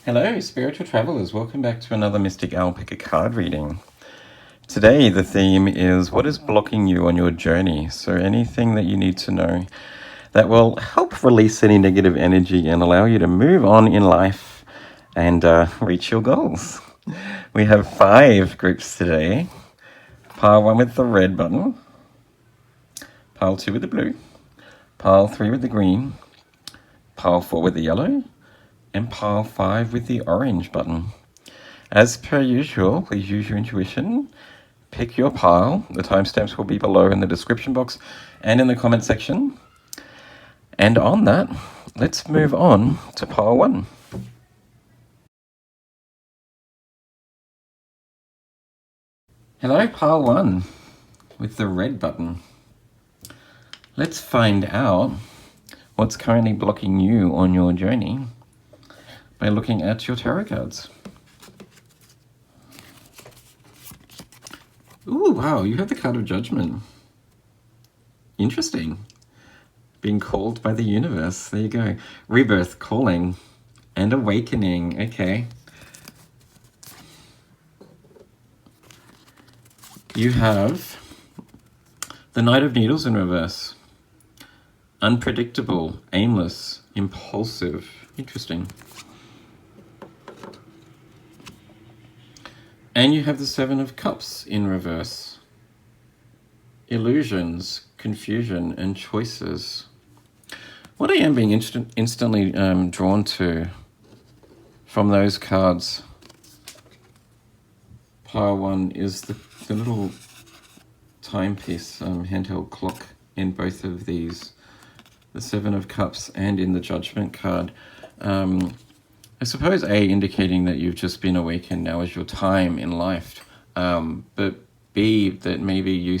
Hello, spiritual travelers. Welcome back to another Mystic Owl Picker card reading. Today, the theme is what is blocking you on your journey. So, anything that you need to know that will help release any negative energy and allow you to move on in life and reach your goals. We have 5 groups today. Pile 1 with the red button, pile 2 with the blue, pile 3 with the green, pile 4 with the yellow, and pile 5 with the orange button. As per usual, please use your intuition. Pick your pile. The timestamps will be below in the description box and in the comment section. And on that, let's move on to pile 1. Hello, pile 1 with the red button. Let's find out what's currently blocking you on your journey by looking at your tarot cards. Ooh, wow, you have the card of Judgment. Interesting. Being called by the universe. There you go. Rebirth, calling, and awakening. Okay. You have the Knight of Needles in reverse. Unpredictable, aimless, impulsive. Interesting. And you have the Seven of Cups in reverse. Illusions, confusion, and choices. What I am being instantly drawn to from those cards, pile 1, is the little timepiece, handheld clock in both of these, the Seven of Cups and in the Judgment card. I suppose A, indicating that you've just been awakened, now is your time in life, but B, that maybe you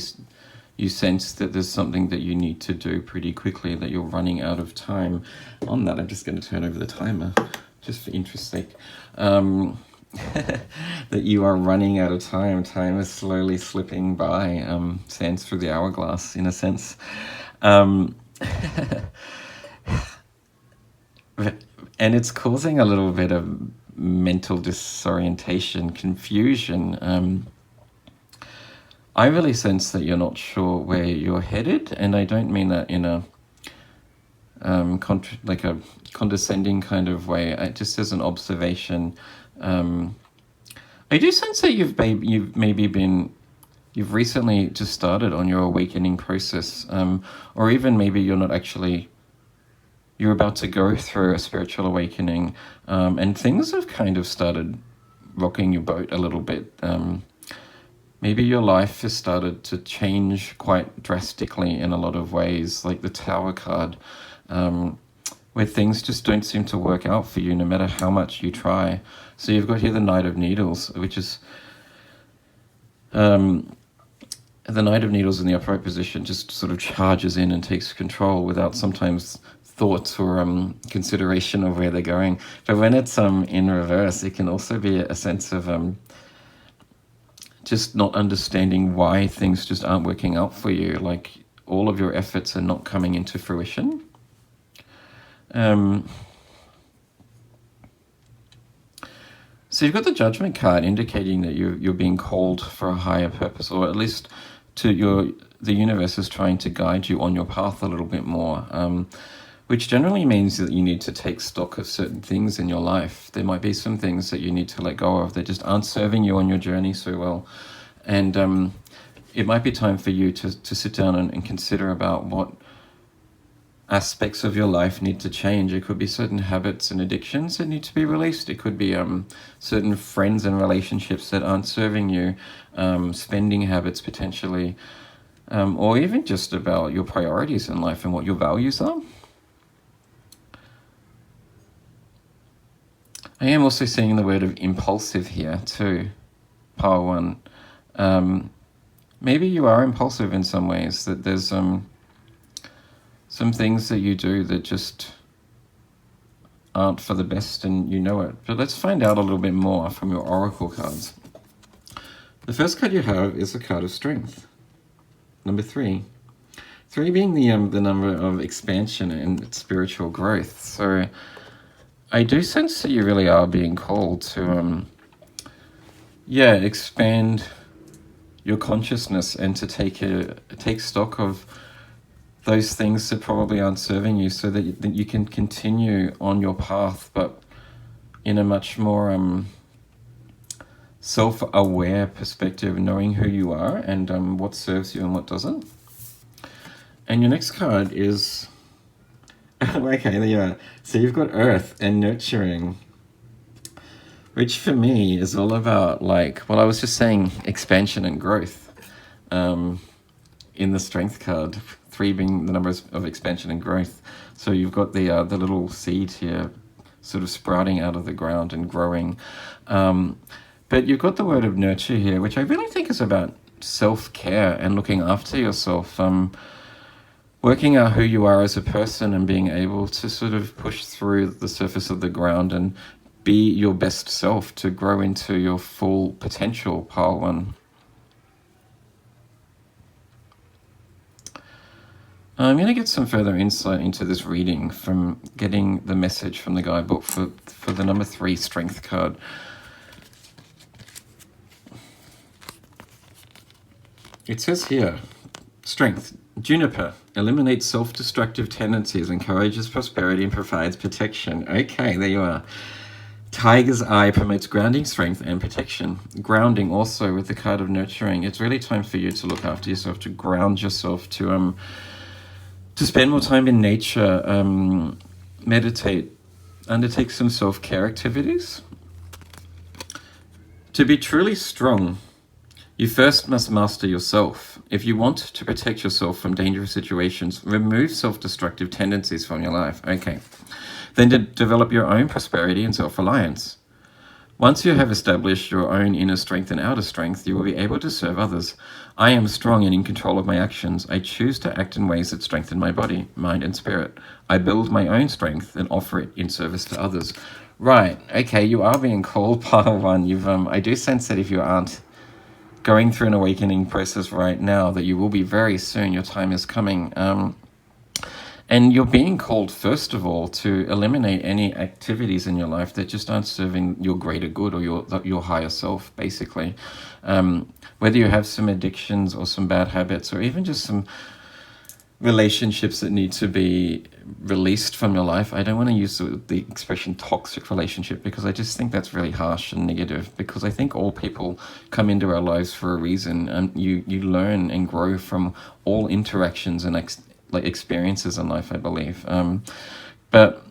sense that there's something that you need to do pretty quickly, that you're running out of time. On that, I'm just going to turn over the timer, just for interest's sake. That you are running out of time. Time is slowly slipping by, sands through the hourglass, in a sense. And it's causing a little bit of mental disorientation, confusion. I really sense that you're not sure where you're headed, and I don't mean that in a like a condescending kind of way. Just as an observation, I do sense that you've recently just started on your awakening process, or even maybe you're about to go through a spiritual awakening, and things have kind of started rocking your boat a little bit. Maybe your life has started to change quite drastically in a lot of ways, like the Tower card, where things just don't seem to work out for you no matter how much you try. So you've got here the Knight of Needles, which is the Knight of Needles in the upright position just sort of charges in and takes control without sometimes thoughts or consideration of where they're going. But when it's in reverse, it can also be a sense of just not understanding why things just aren't working out for you, like all of your efforts are not coming into fruition. So you've got the Judgment card indicating that you're being called for a higher purpose, or at least the universe is trying to guide you on your path a little bit more, which generally means that you need to take stock of certain things in your life. There might be some things that you need to let go of that just aren't serving you on your journey so well. And it might be time for you to sit down and consider about what aspects of your life need to change. It could be certain habits and addictions that need to be released. It could be certain friends and relationships that aren't serving you, spending habits potentially, or even just about your priorities in life and what your values are. I am also seeing the word of impulsive here too, pile 1. Maybe you are impulsive in some ways, that there's some things that you do that just aren't for the best and you know it. But let's find out a little bit more from your oracle cards. The first card you have is a card of strength, number 3. 3 being the number of expansion and spiritual growth. So I do sense that you really are being called to, expand your consciousness and to take stock of those things that probably aren't serving you, so that you can continue on your path, but in a much more self-aware perspective, knowing who you are and what serves you and what doesn't. And your next card is okay, there you are. So you've got Earth and nurturing, which for me is all about, like, well, I was just saying expansion and growth in the Strength card, 3 being the numbers of expansion and growth. So you've got the little seed here sort of sprouting out of the ground and growing. But you've got the word of nurture here, which I really think is about self-care and looking after yourself, working out who you are as a person and being able to sort of push through the surface of the ground and be your best self to grow into your full potential, pile 1. I'm going to get some further insight into this reading from getting the message from the guidebook for the number 3 Strength card. It says here, Strength. Juniper eliminates self-destructive tendencies, encourages prosperity, and provides protection. Okay, there you are. Tiger's Eye promotes grounding, strength, and protection. Grounding also with the card of nurturing. It's really time for you to look after yourself, to ground yourself, to spend more time in nature, meditate, undertake some self-care activities. To be truly strong, you first must master yourself. If you want to protect yourself from dangerous situations, remove self-destructive tendencies from your life. Okay. Then to develop your own prosperity and self-reliance. Once you have established your own inner strength and outer strength, you will be able to serve others. I am strong and in control of my actions. I choose to act in ways that strengthen my body, mind, and spirit. I build my own strength and offer it in service to others. Right. Okay, you are being called, pile 1. I do sense that if you aren't going through an awakening process right now, that you will be very soon. Your time is coming. And you're being called, first of all, to eliminate any activities in your life that just aren't serving your greater good or your higher self, basically. Whether you have some addictions or some bad habits or even just some relationships that need to be released from your life. I don't want to use the expression toxic relationship, because I just think that's really harsh and negative, because I think all people come into our lives for a reason, and you learn and grow from all interactions and experiences in life, I believe. But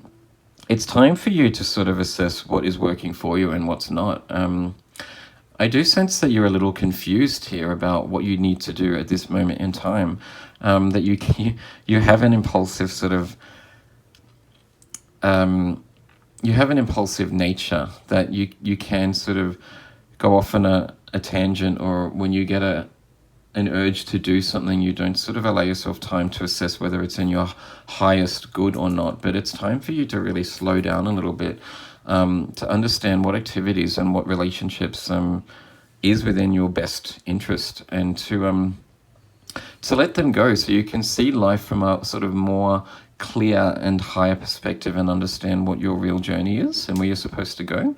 it's time for you to sort of assess what is working for you and what's not. I do sense that you're a little confused here about what you need to do at this moment in time. That you have an impulsive sort of you have an impulsive nature, that you can sort of go off on a tangent, or when you get an urge to do something, you don't sort of allow yourself time to assess whether it's in your highest good or not. But it's time for you to really slow down a little bit, to understand what activities and what relationships is within your best interest, and to let them go, so you can see life from a sort of more clear and higher perspective and understand what your real journey is and where you're supposed to go.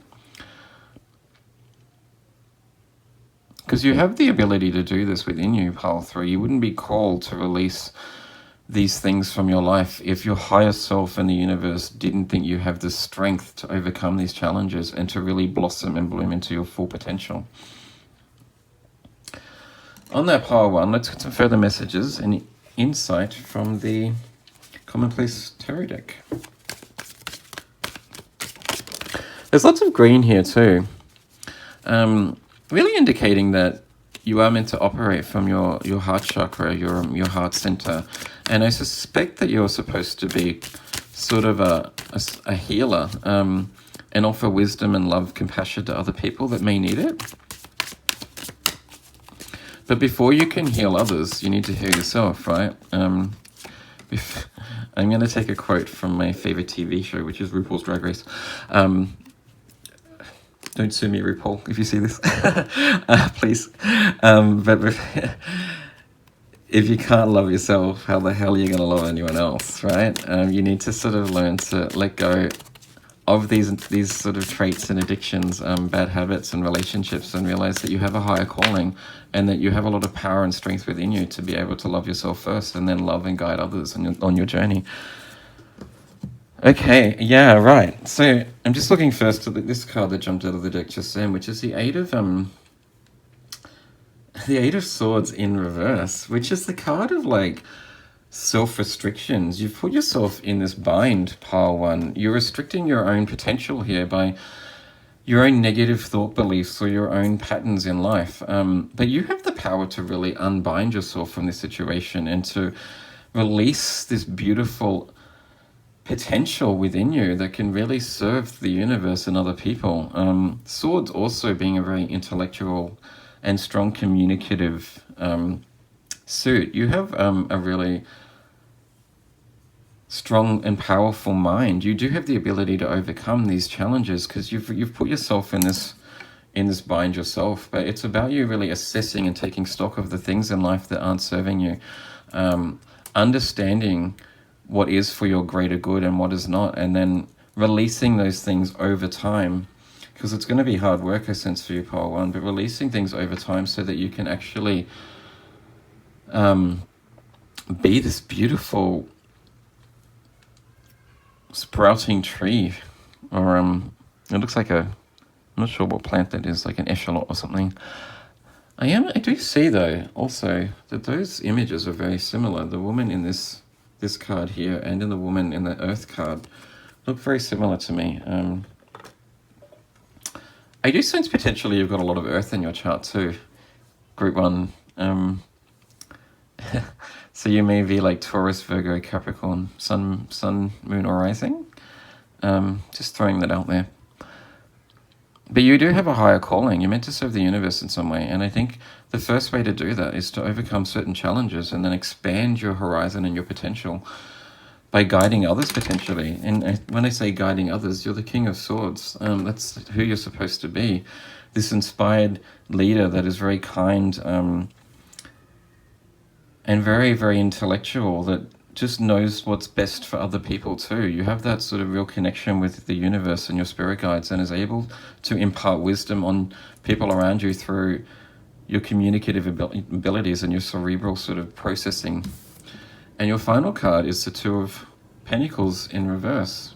Because you have the ability to do this within you, pile 3. You wouldn't be called to release these things from your life if your higher self and the universe didn't think you have the strength to overcome these challenges and to really blossom and bloom into your full potential. On that, pile 1, let's get some further messages and insight from the Commonplace Tarot deck. There's lots of green here too. Really indicating that you are meant to operate from your heart chakra, your heart center. And I suspect that you're supposed to be sort of a healer, and offer wisdom and love, compassion to other people that may need it. But before you can heal others, you need to heal yourself, right? I'm going to take a quote from my favorite TV show, which is RuPaul's Drag Race. Don't sue me, RuPaul, if you see this, please. But if you can't love yourself, how the hell are you going to love anyone else, right? You need to sort of learn to let go of these sort of traits and addictions, bad habits and relationships, and realize that you have a higher calling and that you have a lot of power and strength within you to be able to love yourself first and then love and guide others on your journey. Okay, yeah, right. So I'm just looking first at this card that jumped out of the deck just then, which is the Eight of Swords in reverse, which is the card of like self-restrictions. You've put yourself in this bind, pile one. You're restricting your own potential here by your own negative thought beliefs or your own patterns in life. But you have the power to really unbind yourself from this situation and to release this beautiful potential within you that can really serve the universe and other people. Swords also being a very intellectual and strong communicative suit. You have a really strong and powerful mind. You do have the ability to overcome these challenges because you've put yourself in this bind yourself. But it's about you really assessing and taking stock of the things in life that aren't serving you, understanding what is for your greater good and what is not, and then releasing those things over time, because it's going to be hard work, I sense, for you, pile one, but releasing things over time so that you can actually be this beautiful sprouting tree, or it looks like I'm not sure what plant that is, like an echalot or something. I do see though also that those images are very similar. The woman in this card here and in the woman in the earth card look very similar to me. I do sense potentially you've got a lot of earth in your chart too, group one. So you may be like Taurus, Virgo, Capricorn, sun, moon, or rising. Just throwing that out there. But you do have a higher calling. You're meant to serve the universe in some way. And I think the first way to do that is to overcome certain challenges and then expand your horizon and your potential by guiding others potentially. And when I say guiding others, you're the King of Swords. That's who you're supposed to be. This inspired leader that is very kind and very, very intellectual, that just knows what's best for other people too. You have that sort of real connection with the universe and your spirit guides, and is able to impart wisdom on people around you through your communicative abilities and your cerebral sort of processing. And your final card is the Two of Pentacles in reverse.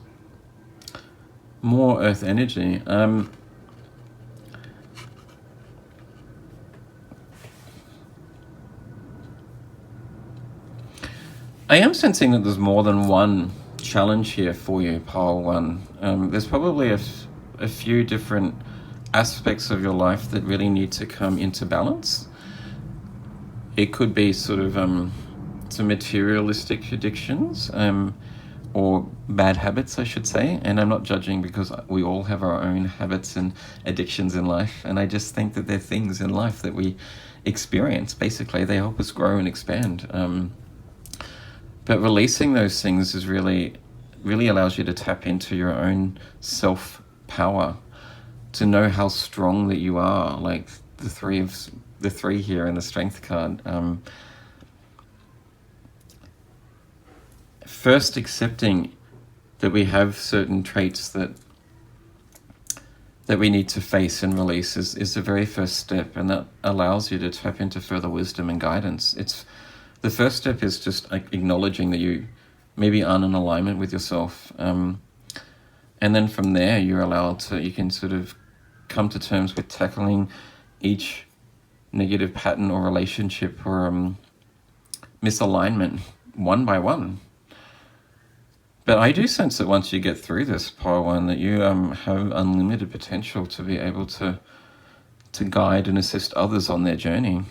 More earth energy. I am sensing that there's more than one challenge here for you, pile one. There's probably a few different aspects of your life that really need to come into balance. It could be sort of some materialistic addictions, or bad habits, I should say. And I'm not judging, because we all have our own habits and addictions in life. And I just think that they're things in life that we experience. Basically, they help us grow and expand. But releasing those things is really allows you to tap into your own self-power, to know how strong that you are, like the three here in the Strength card. First, accepting that we have certain traits that we need to face and release is the very first step, and that allows you to tap into further wisdom and guidance. The first step is just acknowledging that you maybe aren't in alignment with yourself. And then from there, you can sort of come to terms with tackling each negative pattern or relationship or misalignment one by one. But I do sense that once you get through this, pile one, that you have unlimited potential to be able to guide and assist others on their journey.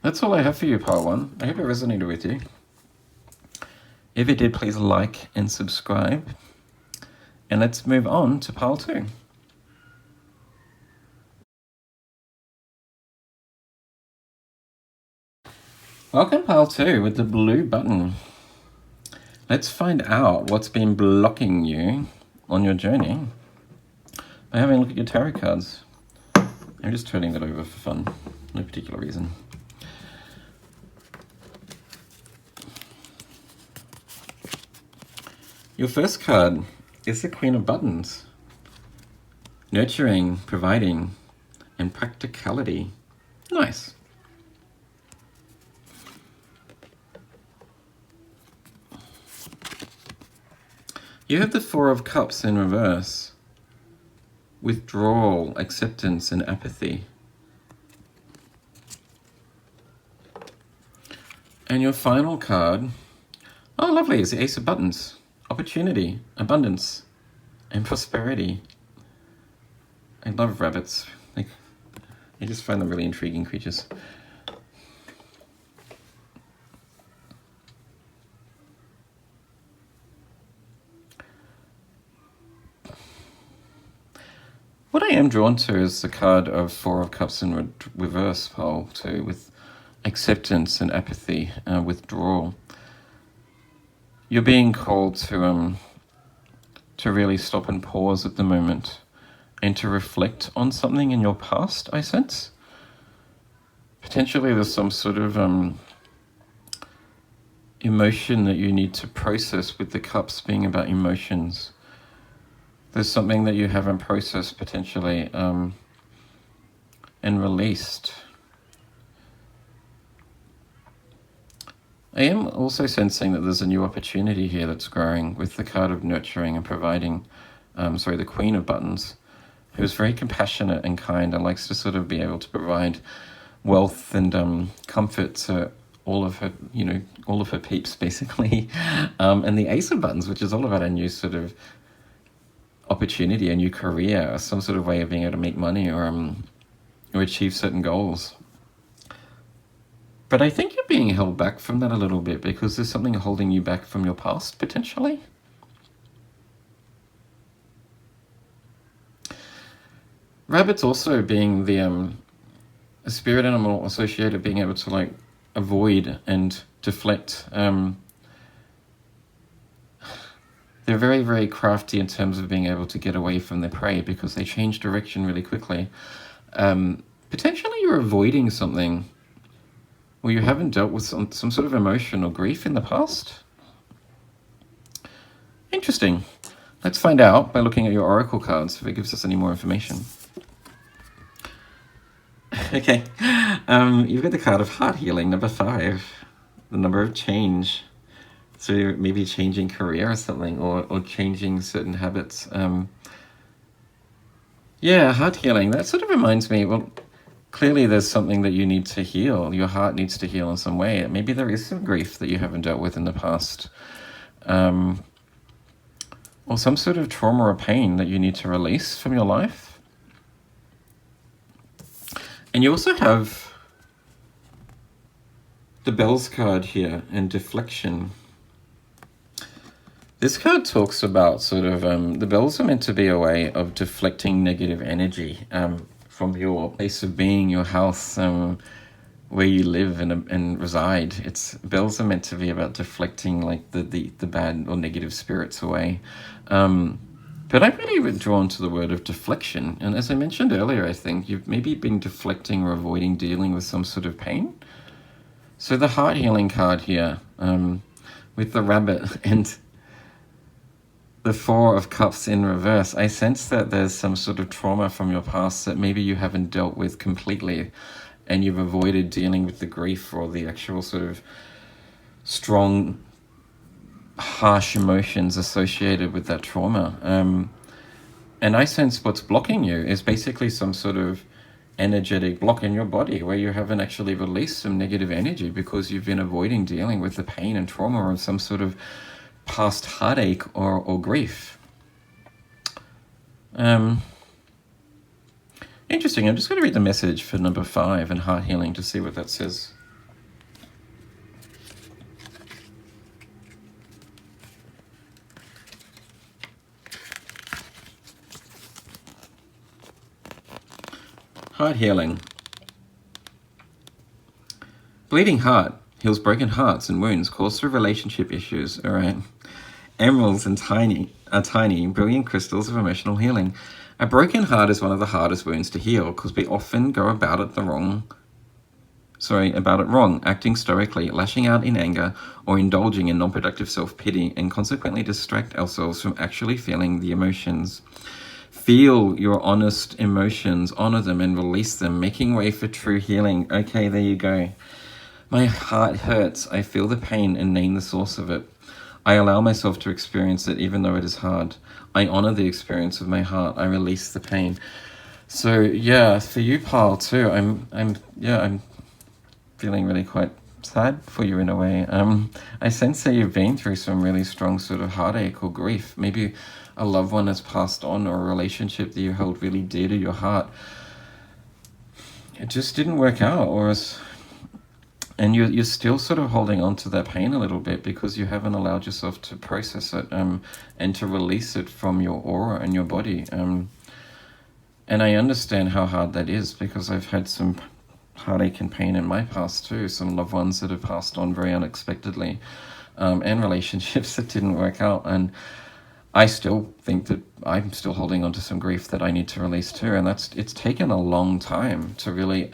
That's all I have for you, pile one. I hope it resonated with you. If it did, please like and subscribe. And let's move on to pile two. Welcome, pile two, with the blue button. Let's find out what's been blocking you on your journey by having a look at your tarot cards. I'm just turning that over for fun, no particular reason. Your first card is the Queen of Buttons. Nurturing, providing, and practicality. Nice. You have the Four of Cups in reverse. Withdrawal, acceptance, and apathy. And your final card, oh lovely, is the Ace of Buttons. Opportunity, abundance, and prosperity. I love rabbits. I just find them really intriguing creatures. What I am drawn to is the card of Four of Cups in reverse pole too, with acceptance and apathy, withdrawal. You're being called to really stop and pause at the moment and to reflect on something in your past, I sense. Potentially there's some sort of emotion that you need to process, with the cups being about emotions. There's something that you haven't processed potentially and released. I am also sensing that there's a new opportunity here that's growing with the card of nurturing and providing, the Queen of Buttons, who's very compassionate and kind and likes to sort of be able to provide wealth and comfort to all of her peeps, basically. And the Ace of Buttons, which is all about a new sort of opportunity, a new career, or some sort of way of being able to make money or achieve certain goals. But I think you're being held back from that a little bit because there's something holding you back from your past, potentially. Rabbits also being the a spirit animal associated, being able to avoid and deflect. They're very, very crafty in terms of being able to get away from their prey because they change direction really quickly. Potentially you're avoiding something, or you haven't dealt with some sort of emotion or grief in the past. Interesting. Let's find out by looking at your oracle cards if it gives us any more information. Okay, you've got the card of heart healing, number 5, the number of change. So maybe changing career or something, or changing certain habits. Heart healing. That sort of reminds me, well, clearly there's something that you need to heal. Your heart needs to heal in some way. Maybe there is some grief that you haven't dealt with in the past. Or some sort of trauma or pain that you need to release from your life. And you also have the Bells card here and deflection. This card talks about sort of, the bells are meant to be a way of deflecting negative energy from your place of being, your house, where you live and reside. Bells are meant to be about deflecting the bad or negative spirits away. But I'm really drawn to the word of deflection. And as I mentioned earlier, I think you've maybe been deflecting or avoiding dealing with some sort of pain. So the heart healing card here, with the rabbit and the Four of Cups in reverse, I sense that there's some sort of trauma from your past that maybe you haven't dealt with completely, and you've avoided dealing with the grief or the actual sort of strong, harsh emotions associated with that trauma. And I sense what's blocking you is basically some sort of energetic block in your body where you haven't actually released some negative energy because you've been avoiding dealing with the pain and trauma of some sort of past heartache or grief. Interesting. I'm just going to read the message for number 5 and heart healing to see what that says. Heart healing. Bleeding heart heals broken hearts and wounds caused through relationship issues. All right. Emeralds are tiny, brilliant crystals of emotional healing. A broken heart is one of the hardest wounds to heal because we often go about it the wrong about it wrong, acting stoically, lashing out in anger, or indulging in non-productive self-pity, and consequently distract ourselves from actually feeling the emotions. Feel your honest emotions, honor them and release them, making way for true healing. Okay, there you go. My heart hurts. I feel the pain and name the source of it. I allow myself to experience it even though it is hard. I honor the experience of my heart. I release the pain. So yeah, for you, Paul, too, I'm feeling really quite sad for you in a way. I sense that you've been through some really strong sort of heartache or grief. Maybe a loved one has passed on, or a relationship that you held really dear to your heart. It just didn't work out, and you're still sort of holding on to that pain a little bit because you haven't allowed yourself to process it and to release it from your aura and your body. And I understand how hard that is because I've had some heartache and pain in my past too. Some loved ones that have passed on very unexpectedly, and relationships that didn't work out. And I still think that I'm still holding on to some grief that I need to release too. And it's taken a long time to really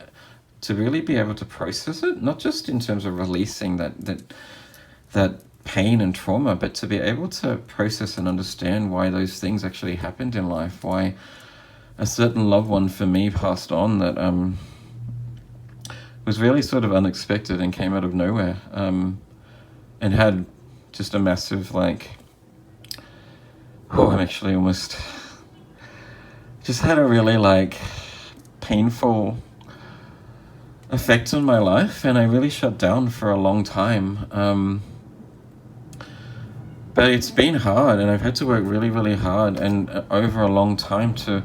be able to process it, not just in terms of releasing that pain and trauma, but to be able to process and understand why those things actually happened in life, why a certain loved one for me passed on that was really sort of unexpected and came out of nowhere, and had just a massive, like, I'm actually almost just had a really, like, painful effect on my life, and I really shut down for a long time. But it's been hard, and I've had to work really, really hard and over a long time to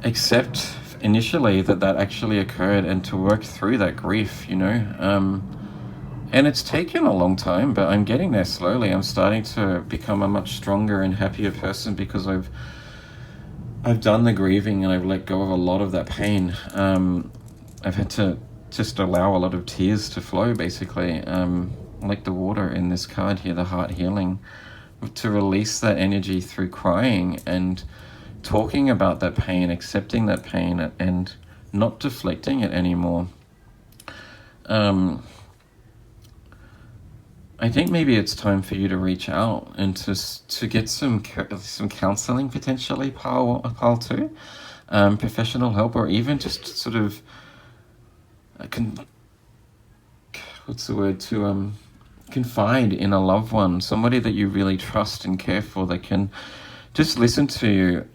accept initially that actually occurred and to work through that grief, and it's taken a long time, but I'm getting there slowly. I'm starting to become a much stronger and happier person because I've done the grieving and I've let go of a lot of that pain. I've had to just allow a lot of tears to flow, basically, like the water in this card here, the heart healing, to release that energy through crying and talking about that pain, accepting that pain, and not deflecting it anymore. I think maybe it's time for you to reach out and to get some counseling, potentially, Paul too, professional help, or even just sort of confide in a loved one, somebody that you really trust and care for, that can just listen to you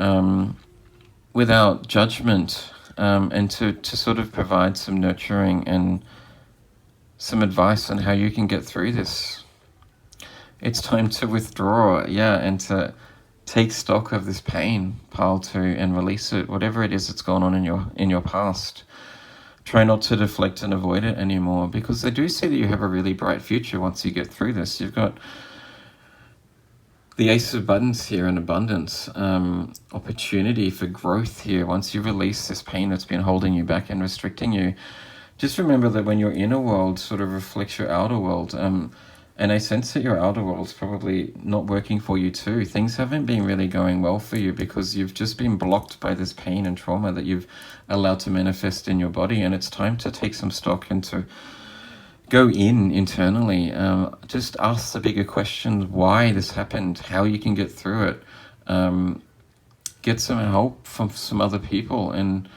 without judgment, and to sort of provide some nurturing and some advice on how you can get through this. It's time to withdraw, and to take stock of this pain, pile too, and release it, whatever it is that's gone on in your past. Try not to deflect and avoid it anymore, because I do see that you have a really bright future once you get through this. You've got the Ace of Buttons here in abundance, opportunity for growth here. Once you release this pain that's been holding you back and restricting you, just remember that when your inner world sort of reflects your outer world, and I sense that your outer world's probably not working for you too. Things haven't been really going well for you because you've just been blocked by this pain and trauma that you've allowed to manifest in your body, and it's time to take some stock and to go internally. Just ask the bigger questions: why this happened, how you can get through it, get some help from some other people, and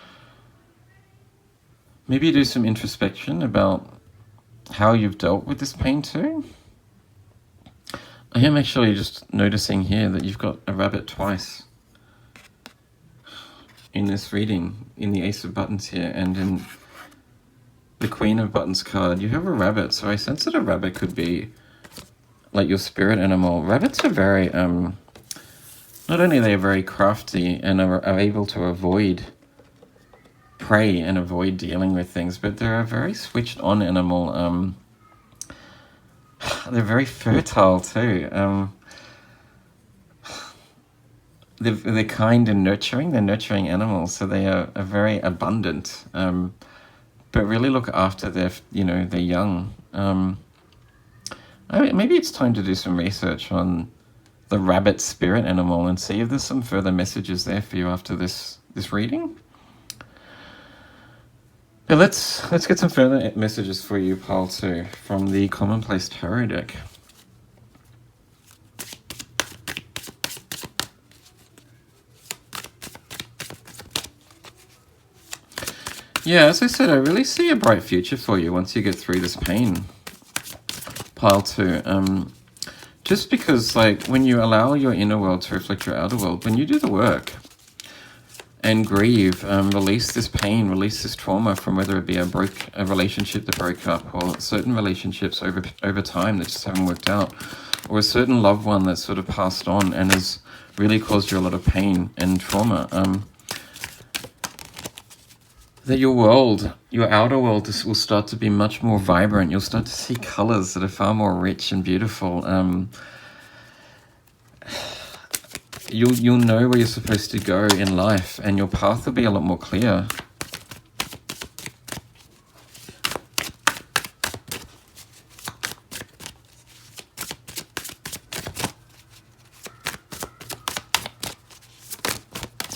maybe do some introspection about how you've dealt with this pain too. I am actually just noticing here that you've got a rabbit twice in this reading, in the Ace of Buttons here, and in the Queen of Buttons card. You have a rabbit, so I sense that a rabbit could be like your spirit animal. Rabbits are very, not only are they very crafty and are able to avoid prey and avoid dealing with things, but they're a very switched on animal. They're very fertile too. They're kind and nurturing. They're nurturing animals, so they are very abundant, but really look after their young. Maybe it's time to do some research on the rabbit spirit animal and see if there's some further messages there for you after this reading. But let's get some further messages for you, pile 2, from the Commonplace Tarot deck. Yeah, as I said, I really see a bright future for you once you get through this pain, pile 2. Just because, like, when you allow your inner world to reflect your outer world, when you do the work and grieve, release this pain, release this trauma from whether it be a relationship that broke up, or certain relationships over time that just haven't worked out, or a certain loved one that's sort of passed on and has really caused you a lot of pain and trauma. That your world, your outer world, will start to be much more vibrant. You'll start to see colors that are far more rich and beautiful. You'll know where you're supposed to go in life, and your path will be a lot more clear.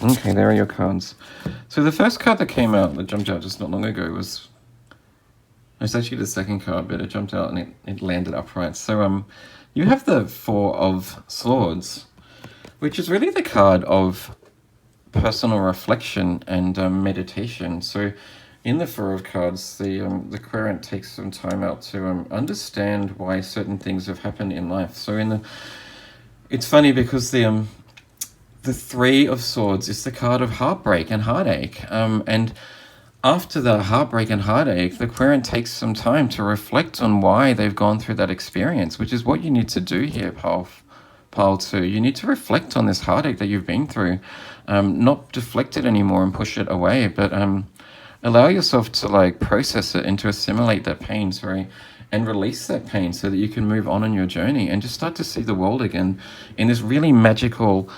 Okay, there are your cards. So the first card that came out, that jumped out just not long ago, was... It's actually the second card, but it jumped out and it landed upright. So you have the Four of Swords, which is really the card of personal reflection and meditation. So in the Four of Cards, the querent takes some time out to understand why certain things have happened in life. So it's funny because the Three of Swords is the card of heartbreak and heartache. And after the heartbreak and heartache, the querent takes some time to reflect on why they've gone through that experience, which is what you need to do here, pile 2. You need to reflect on this heartache that you've been through. Not deflect it anymore and push it away, but allow yourself to like process it and to assimilate that pain, and release that pain so that you can move on in your journey and just start to see the world again in this really magical...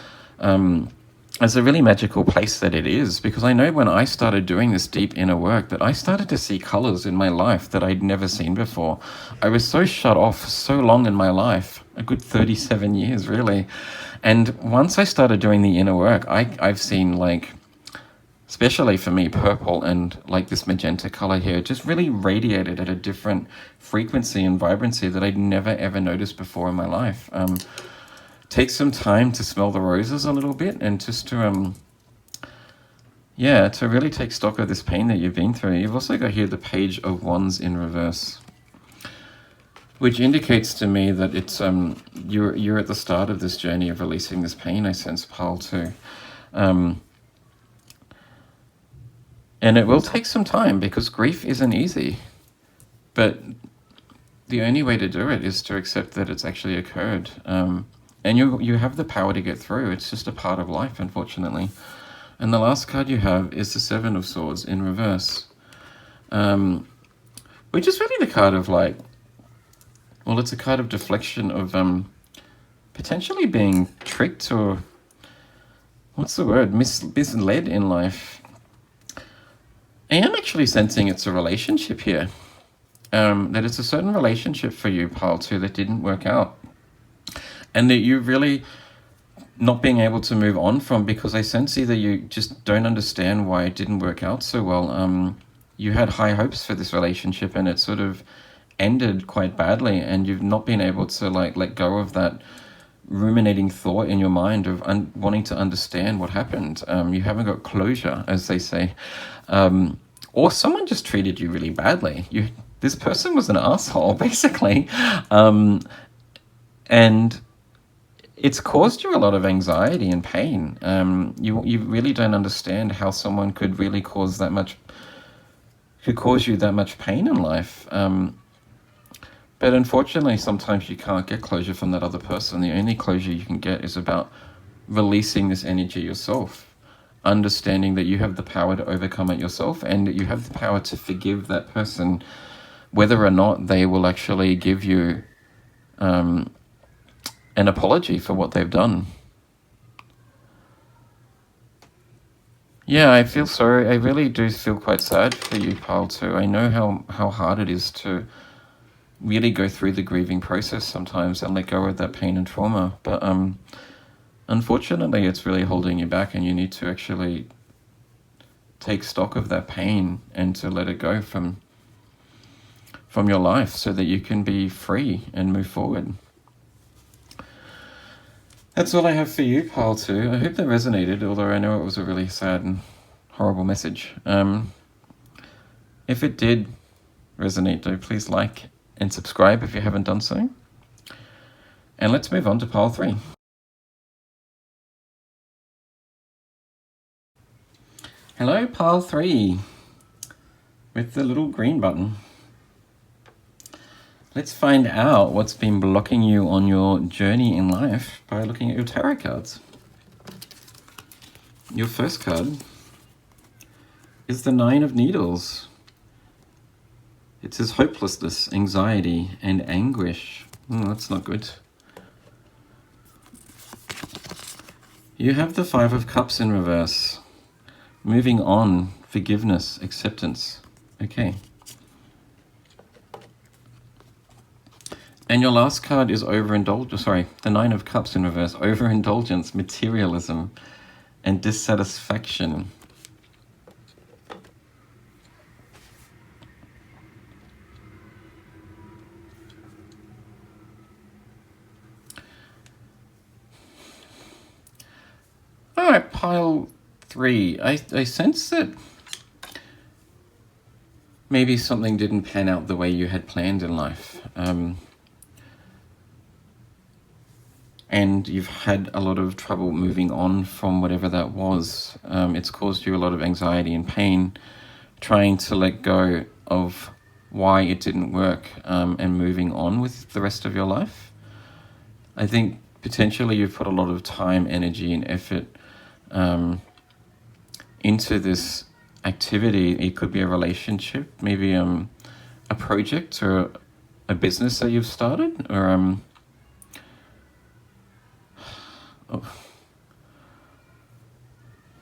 it's a really magical place that it is, because I know when I started doing this deep inner work that I started to see colors in my life that I'd never seen before. I was so shut off so long in my life, a good 37 years really. And once I started doing the inner work, I've seen, like, especially for me, purple and like this magenta color here just really radiated at a different frequency and vibrancy that I'd never ever noticed before in my life. Take some time to smell the roses a little bit and just to really take stock of this pain that you've been through. You've also got here the Page of Wands in reverse, which indicates to me that it's you're at the start of this journey of releasing this pain, I sense, pile 2. And it will take some time because grief isn't easy, but the only way to do it is to accept that it's actually occurred. And you have the power to get through. It's just a part of life, unfortunately. And the last card you have is the Seven of Swords in reverse, which is really the card of, like, well, it's a card of deflection of potentially being tricked, or what's the word, misled in life. I am actually sensing it's a relationship here, that it's a certain relationship for you, pile 2, that didn't work out. And that you're really not being able to move on from, because I sense either you just don't understand why it didn't work out so well. You had high hopes for this relationship and it sort of ended quite badly, and you've not been able to like let go of that ruminating thought in your mind of wanting to understand what happened. You haven't got closure, as they say. Or someone just treated you really badly. This person was an asshole, basically. And it's caused you a lot of anxiety and pain. You really don't understand how someone could really cause you that much pain in life. But unfortunately, sometimes you can't get closure from that other person. The only closure you can get is about releasing this energy yourself, understanding that you have the power to overcome it yourself, and that you have the power to forgive that person, whether or not they will actually give you an apology for what they've done. Yeah, I feel sorry. I really do feel quite sad for you, pile 2. I know how hard it is to really go through the grieving process sometimes and let go of that pain and trauma. But unfortunately, it's really holding you back, and you need to actually take stock of that pain and to let it go from your life so that you can be free and move forward. That's all I have for you, pile 2. I hope that resonated, although I know it was a really sad and horrible message. If it did resonate, though, please like and subscribe if you haven't done so. And let's move on to pile 3. Hello, pile 3, with the little green button. Let's find out what's been blocking you on your journey in life by looking at your tarot cards. Your first card is the 9 of Needles. It says hopelessness, anxiety, and anguish. That's not good. You have the 5 of Cups in reverse. Moving on, forgiveness, acceptance. Okay. And your last card is the 9 of Cups in reverse. Overindulgence, materialism, and dissatisfaction. All right, pile 3. I sense that maybe something didn't pan out the way you had planned in life. And you've had a lot of trouble moving on from whatever that was. It's caused you a lot of anxiety and pain, trying to let go of why it didn't work, and moving on with the rest of your life. I think potentially you've put a lot of time, energy, and effort into this activity. It could be a relationship, maybe a project or a business that you've started, or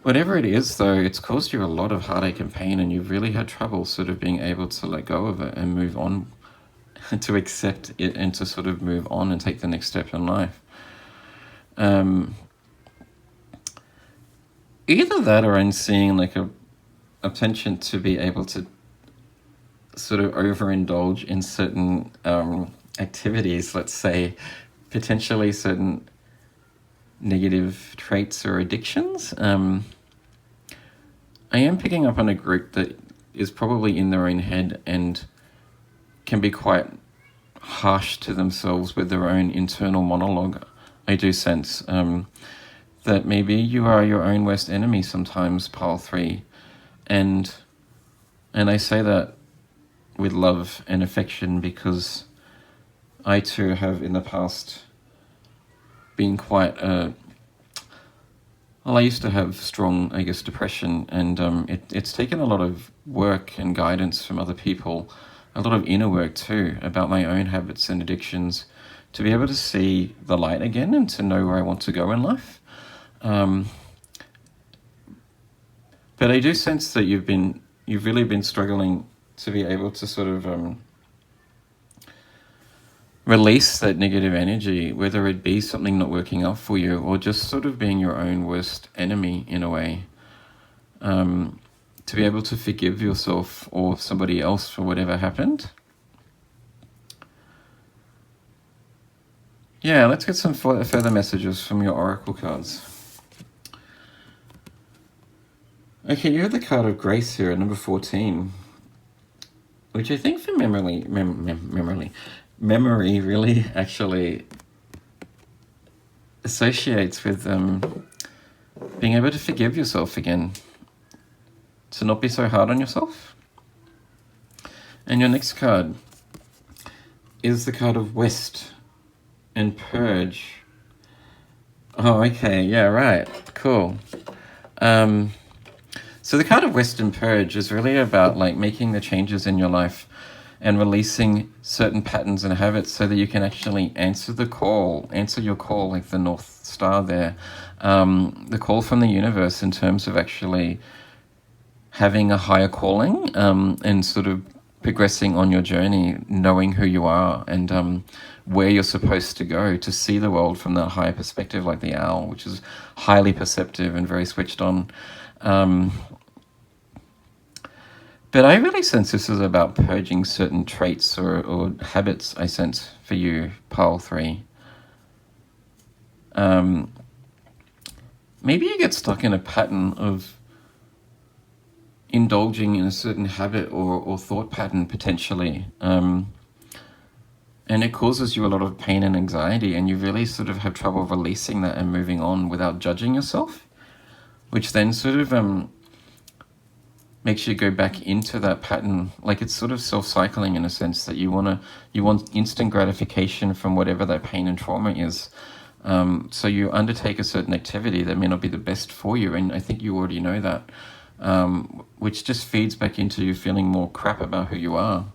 whatever it is, though, it's caused you a lot of heartache and pain, and you've really had trouble sort of being able to let go of it and move on, to accept it and to sort of move on and take the next step in life. Either that, or I'm seeing like a potential to be able to sort of overindulge in certain activities, let's say, potentially certain negative traits or addictions. I am picking up on a group that is probably in their own head and can be quite harsh to themselves with their own internal monologue. I do sense that maybe you are your own worst enemy sometimes, pile 3. And I say that with love and affection, because I too have in the past been quite I used to have strong, depression, and it's taken a lot of work and guidance from other people, a lot of inner work too, about my own habits and addictions, to be able to see the light again and to know where I want to go in life. But I do sense that you've really been struggling to be able to sort of release that negative energy, whether it be something not working out for you or just sort of being your own worst enemy in a way. To be able to forgive yourself or somebody else for whatever happened. Yeah, let's get some further messages from your oracle cards. Okay, you have the card of Grace here at number 14, which I think for memory really actually associates with being able to forgive yourself again, to not be so hard on yourself. And your next card is the card of West and Purge. Oh, okay, yeah, right, cool. So the card of West and Purge is really about like making the changes in your life and releasing certain patterns and habits so that you can actually answer your call, like the North Star there, the call from the universe in terms of actually having a higher calling, and sort of progressing on your journey, knowing who you are and where you're supposed to go, to see the world from that higher perspective, like the owl, which is highly perceptive and very switched on. But I really sense this is about purging certain traits or habits, I sense, for you, pile 3. Maybe you get stuck in a pattern of indulging in a certain habit or thought pattern, potentially. And it causes you a lot of pain and anxiety, and you really sort of have trouble releasing that and moving on without judging yourself, which then sort of makes you go back into that pattern. Like, it's sort of self-cycling in a sense that you want instant gratification from whatever that pain and trauma is. So you undertake a certain activity that may not be the best for you, and I think you already know that, which just feeds back into you feeling more crap about who you are.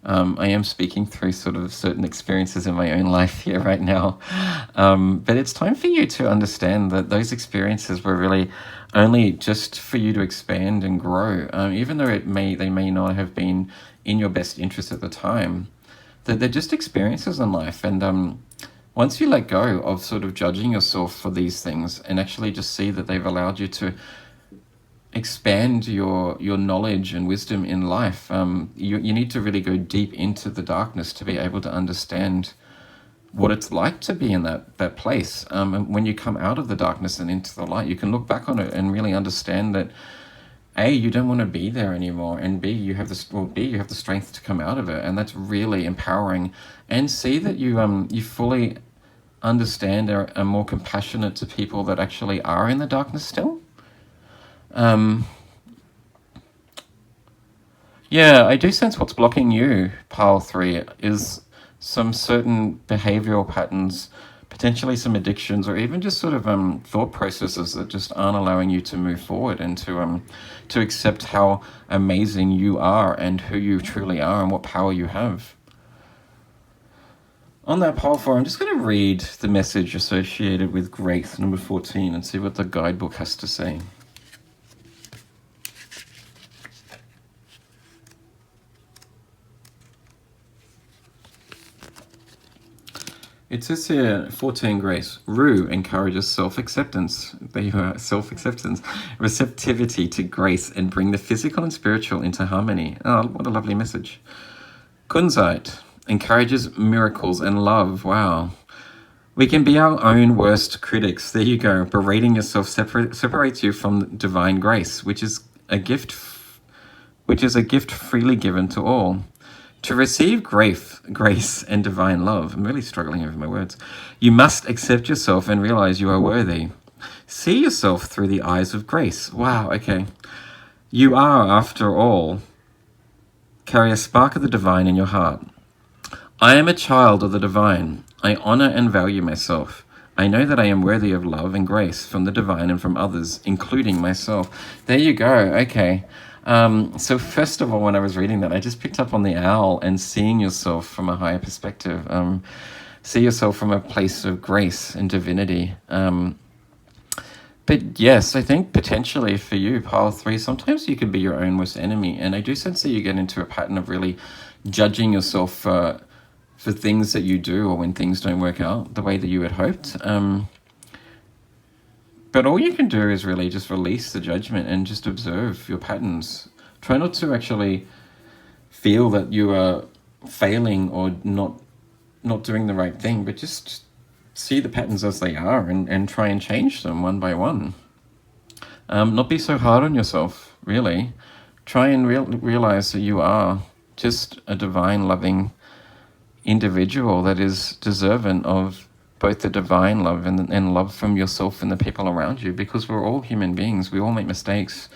I am speaking through sort of certain experiences in my own life here right now. But it's time for you to understand that those experiences were really only just for you to expand and grow, even though they may not have been in your best interest at the time. That they're just experiences in life. And once you let go of sort of judging yourself for these things and actually just see that they've allowed you to expand your knowledge and wisdom in life, you need to really go deep into the darkness to be able to understand what it's like to be in that place. And when you come out of the darkness and into the light, you can look back on it and really understand that A, you don't want to be there anymore, and B, you have the strength to come out of it, and that's really empowering. And see that you fully understand and are more compassionate to people that actually are in the darkness still. Yeah, I do sense what's blocking you, pile 3, is some certain behavioral patterns, potentially some addictions, or even just sort of thought processes that just aren't allowing you to move forward and to accept how amazing you are and who you truly are and what power you have. On that pile 4, I'm just going to read the message associated with Grace, number 14, and see what the guidebook has to say. It says here, 14, Grace. Rue encourages self-acceptance. There you are, self-acceptance. Receptivity to grace and bring the physical and spiritual into harmony. Oh, what a lovely message. Kunzite encourages miracles and love. Wow. We can be our own worst critics. There you go. Berating yourself separates you from divine grace, which is a gift freely given to all. To receive grace and divine love, I'm really struggling over my words, you must accept yourself and realize you are worthy. See yourself through the eyes of grace. Wow, okay. You are, after all, carry a spark of the divine in your heart. I am a child of the divine. I honor and value myself. I know that I am worthy of love and grace from the divine and from others, including myself. There you go, okay. So first of all, when I was reading that, I just picked up on the owl and seeing yourself from a higher perspective. See yourself from a place of grace and divinity. But yes, I think potentially for you, pile 3, sometimes you can be your own worst enemy. And I do sense that you get into a pattern of really judging yourself for things that you do or when things don't work out the way that you had hoped. But all you can do is really just release the judgment and just observe your patterns. Try not to actually feel that you are failing or not doing the right thing, but just see the patterns as they are and try and change them one by one. Not be so hard on yourself, really. Try and realize that you are just a divine, loving individual that is deserving of both the divine love and love from yourself and the people around you, because we're all human beings. We all make mistakes.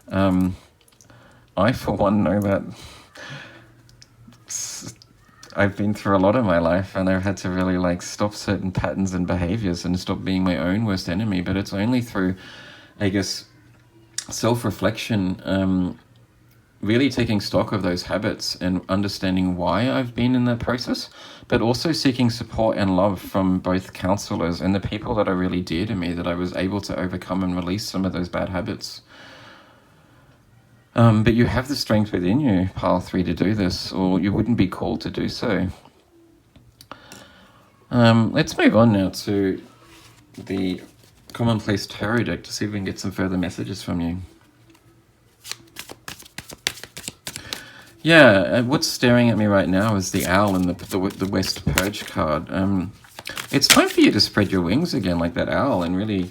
I, for one, know that I've been through a lot in my life, and I've had to really stop certain patterns and behaviors and stop being my own worst enemy. But it's only through, I guess, self-reflection, really taking stock of those habits and understanding why I've been in that process, but also seeking support and love from both counselors and the people that are really dear to me, that I was able to overcome and release some of those bad habits. But you have the strength within you, pile 3, to do this, or you wouldn't be called to do so. Let's move on now to the Commonplace Tarot deck to see if we can get some further messages from you. Yeah, what's staring at me right now is the owl and the West Purge card. It's time for you to spread your wings again like that owl and really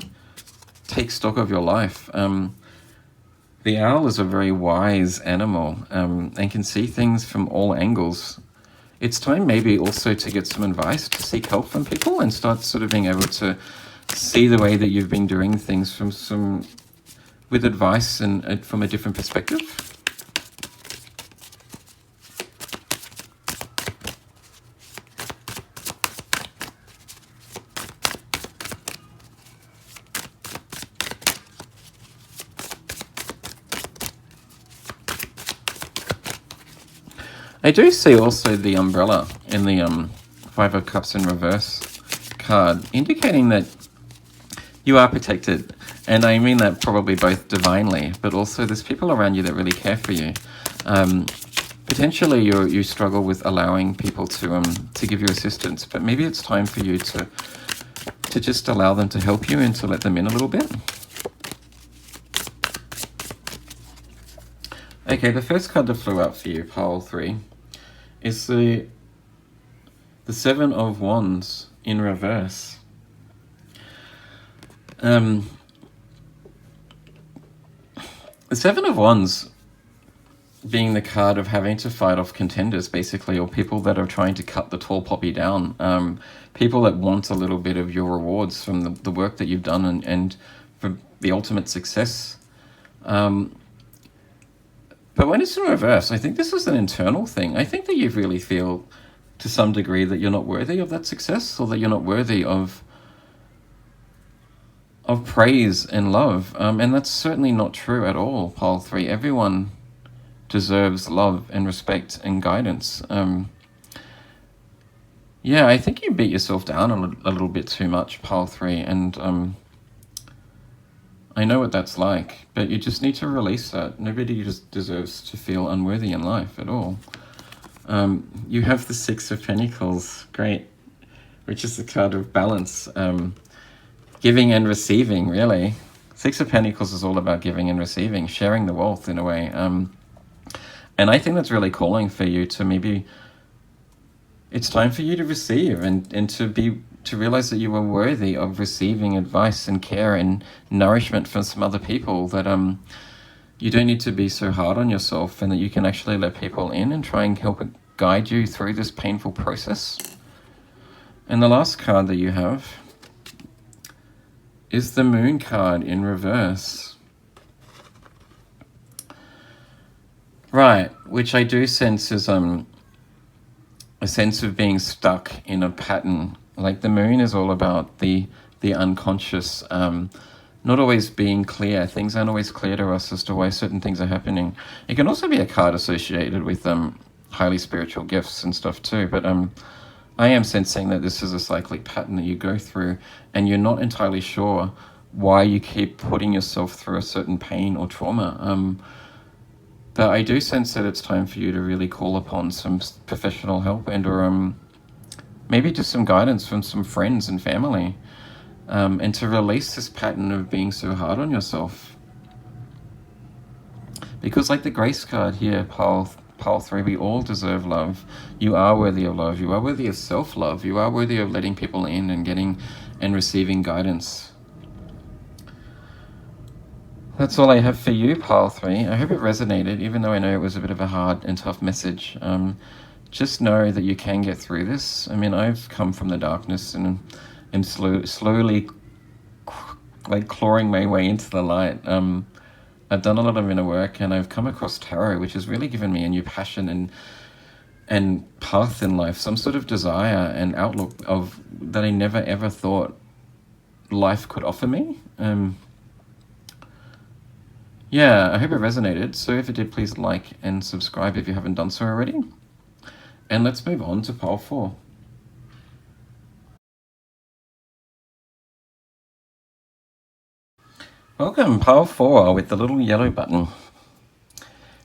take stock of your life. The owl is a very wise animal and can see things from all angles. It's time maybe also to get some advice, to seek help from people and start sort of being able to see the way that you've been doing things with advice and from a different perspective. I do see also the umbrella in the Five of Cups in reverse card, indicating that you are protected. And I mean that probably both divinely, but also there's people around you that really care for you. Potentially you struggle with allowing people to give you assistance, but maybe it's time for you to just allow them to help you and to let them in a little bit. Okay, the first card that flew out for you, pile 3, is the Seven of Wands in reverse. The Seven of Wands being the card of having to fight off contenders, basically, or people that are trying to cut the tall poppy down, people that want a little bit of your rewards from the work that you've done and for the ultimate success. But when it's in reverse, I think this is an internal thing. I think that you really feel to some degree that you're not worthy of that success, or that you're not worthy of praise and love. And that's certainly not true at all, pile 3. Everyone deserves love and respect and guidance. Yeah, I think you beat yourself down a little bit too much, pile 3, and I know what that's like, but you just need to release that. Nobody just deserves to feel unworthy in life at all. You have the Six of Pentacles, great, which is the card of balance, giving and receiving, really. Six of Pentacles is all about giving and receiving, sharing the wealth in a way. And I think that's really calling for you to maybe, it's time for you to receive and to realize that you are worthy of receiving advice and care and nourishment from some other people, that you don't need to be so hard on yourself, and that you can actually let people in and try and help guide you through this painful process. And the last card that you have is the Moon card in reverse. Right, which I do sense is a sense of being stuck in a pattern. Like the moon is all about the unconscious, not always being clear. Things aren't always clear to us as to why certain things are happening. It can also be a card associated with highly spiritual gifts and stuff too. But I am sensing that this is a cyclic pattern that you go through, and you're not entirely sure why you keep putting yourself through a certain pain or trauma. But I do sense that it's time for you to really call upon some professional help or maybe just some guidance from some friends and family, and to release this pattern of being so hard on yourself. Because like the Grace card here, pile 3, we all deserve love. You are worthy of love. You are worthy of self-love. You are worthy of letting people in and getting and receiving guidance. That's all I have for you, pile 3. I hope it resonated, even though I know it was a bit of a hard and tough message. Just know that you can get through this. I mean, I've come from the darkness and am slowly like clawing my way into the light. I've done a lot of inner work, and I've come across tarot, which has really given me a new passion and path in life, some sort of desire and outlook of that I never ever thought life could offer me. Yeah, I hope it resonated. So if it did, please like and subscribe if you haven't done so already. And let's move on to pile 4. Welcome, pile 4, with the little yellow button.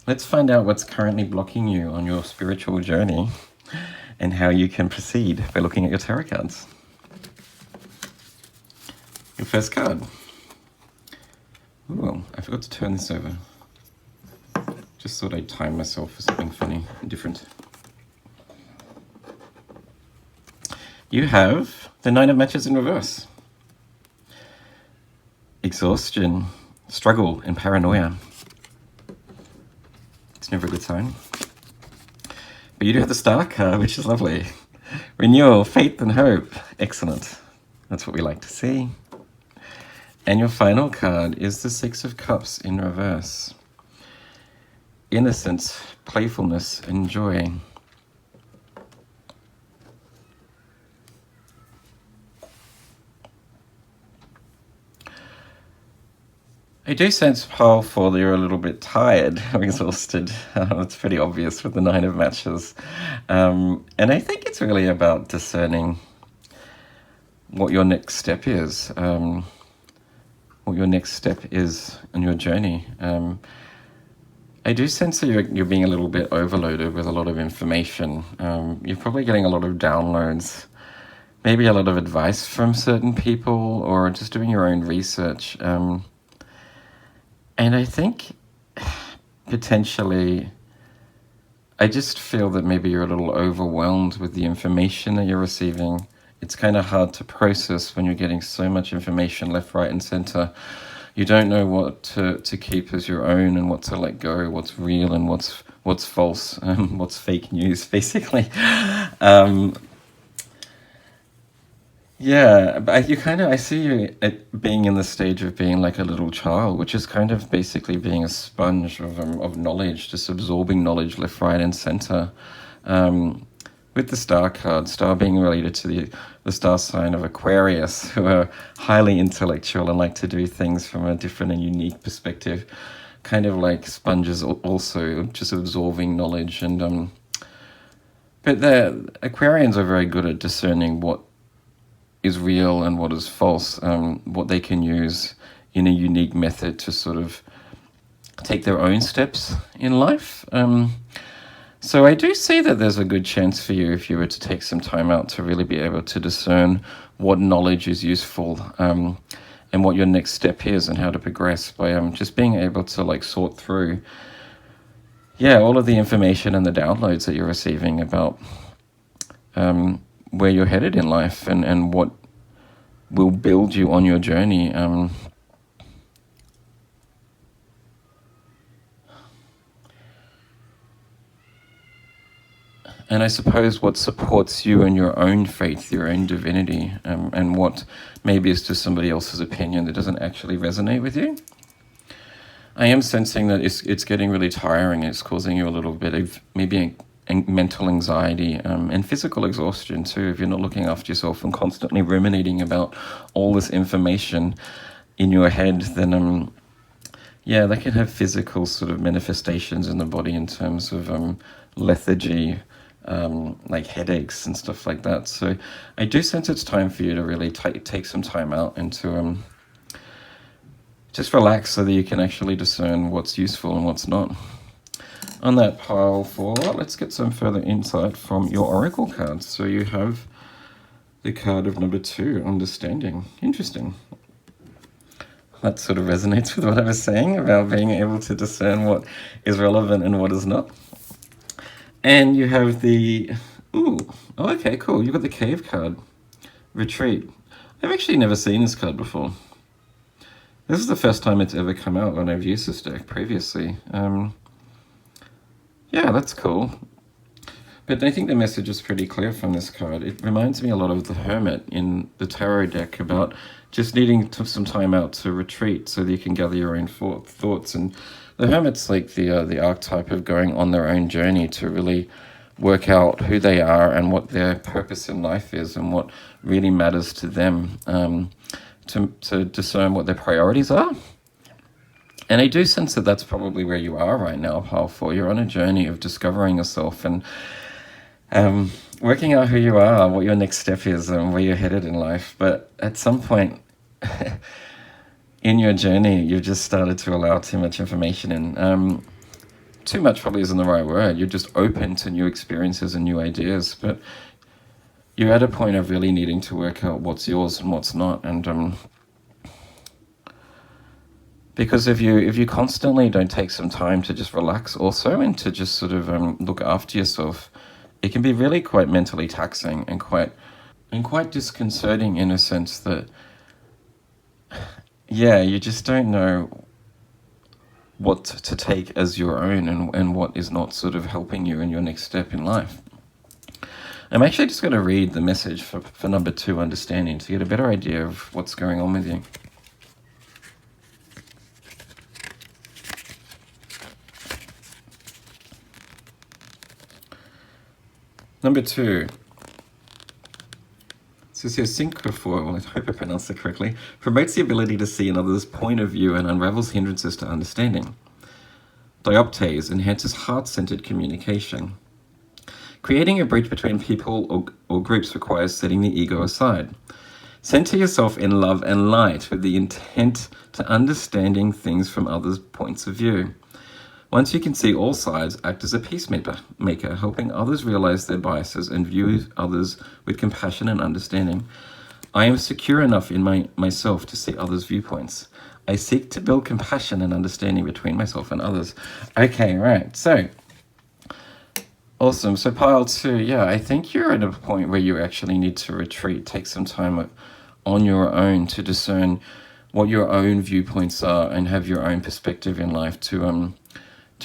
Let's find out what's currently blocking you on your spiritual journey and how you can proceed by looking at your tarot cards. Your first card. Ooh, I forgot to turn this over. Just thought I'd time myself for something funny and different. You have the Nine of Matches in reverse. Exhaustion, struggle, and paranoia. It's never a good sign. But you do have the Star card, which is lovely. Renewal, faith, and hope. Excellent. That's what we like to see. And your final card is the Six of Cups in reverse. Innocence, playfulness, and joy. I do sense, Paul, that you're a little bit tired or exhausted. It's pretty obvious with the Nine of Matches. And I think it's really about discerning what your next step is. What your next step is on your journey. I do sense that you're being a little bit overloaded with a lot of information. You're probably getting a lot of downloads, maybe a lot of advice from certain people, or just doing your own research. And I think potentially, I just feel that maybe you're a little overwhelmed with the information that you're receiving. It's kind of hard to process when you're getting so much information left, right, and center. You don't know what to keep as your own and what to let go, what's real and what's false, what's fake news, basically. Yeah, but I see you at being in the stage of being like a little child, which is kind of basically being a sponge of knowledge, just absorbing knowledge left, right, and center. With the Star card, Star being related to the star sign of Aquarius, who are highly intellectual and like to do things from a different and unique perspective, kind of like sponges also, just absorbing knowledge. And but the Aquarians are very good at discerning what is real and what is false, what they can use in a unique method to sort of take their own steps in life. So I do see that there's a good chance for you, if you were to take some time out, to really be able to discern what knowledge is useful, and what your next step is and how to progress by just being able to like sort through all of the information and the downloads that you're receiving about where you're headed in life and what will build you on your journey. And I suppose what supports you in your own faith, your own divinity, and what maybe is just somebody else's opinion that doesn't actually resonate with you. I am sensing that it's getting really tiring. It's causing you a little bit of maybe mental anxiety and physical exhaustion too. If you're not looking after yourself and constantly ruminating about all this information in your head, then that can have physical sort of manifestations in the body in terms of lethargy, like headaches and stuff like that. So I do sense it's time for you to really take some time out and to just relax so that you can actually discern what's useful and what's not. On that pile 4, let's get some further insight from your oracle cards. So you have the card of number 2, understanding. Interesting. That sort of resonates with what I was saying about being able to discern what is relevant and what is not. And you have the... okay, cool. You've got the cave card. Retreat. I've actually never seen this card before. This is the first time it's ever come out when I've used this deck previously. Yeah, that's cool. But I think the message is pretty clear from this card. It reminds me a lot of the Hermit in the Tarot deck about just needing some time out to retreat so that you can gather your own thoughts. And the Hermit's like the archetype of going on their own journey to really work out who they are and what their purpose in life is and what really matters to them, to discern what their priorities are. And I do sense that that's probably where you are right now, Pile 4. You're on a journey of discovering yourself and working out who you are, what your next step is, and where you're headed in life. But at some point in your journey, you've just started to allow too much information in. Too much probably isn't the right word. You're just open to new experiences and new ideas. But you're at a point of really needing to work out what's yours and what's not. And Because if you constantly don't take some time to just relax also and to just sort of look after yourself, it can be really quite mentally taxing and quite disconcerting in a sense that, yeah, you just don't know what to take as your own and what is not sort of helping you in your next step in life. I'm actually just going to read the message for number 2, understanding, to get a better idea of what's going on with you. Number 2. So here, synchrophore, I hope I pronounced it correctly, promotes the ability to see another's point of view and unravels hindrances to understanding. Dioptase enhances heart-centered communication. Creating a bridge between people or groups requires setting the ego aside. Center yourself in love and light with the intent to understanding things from others' points of view. Once you can see all sides, act as a peacemaker, helping others realize their biases and view others with compassion and understanding. I am secure enough in myself to see others' viewpoints. I seek to build compassion and understanding between myself and others. Okay, right. So, awesome. So pile 2, yeah, I think you're at a point where you actually need to retreat, take some time on your own to discern what your own viewpoints are and have your own perspective in life to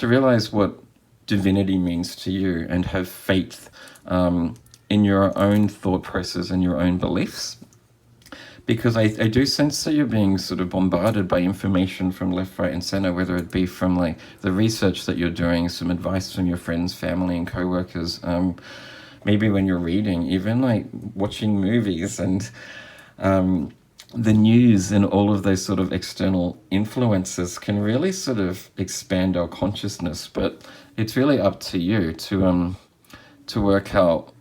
realize what divinity means to you and have faith in your own thought process and your own beliefs. Because I do sense that you're being sort of bombarded by information from left, right, and center, whether it be from like the research that you're doing, some advice from your friends, family, and co-workers, maybe when you're reading, even like watching movies and the news and all of those sort of external influences can really sort of expand our consciousness. But it's really up to you to work out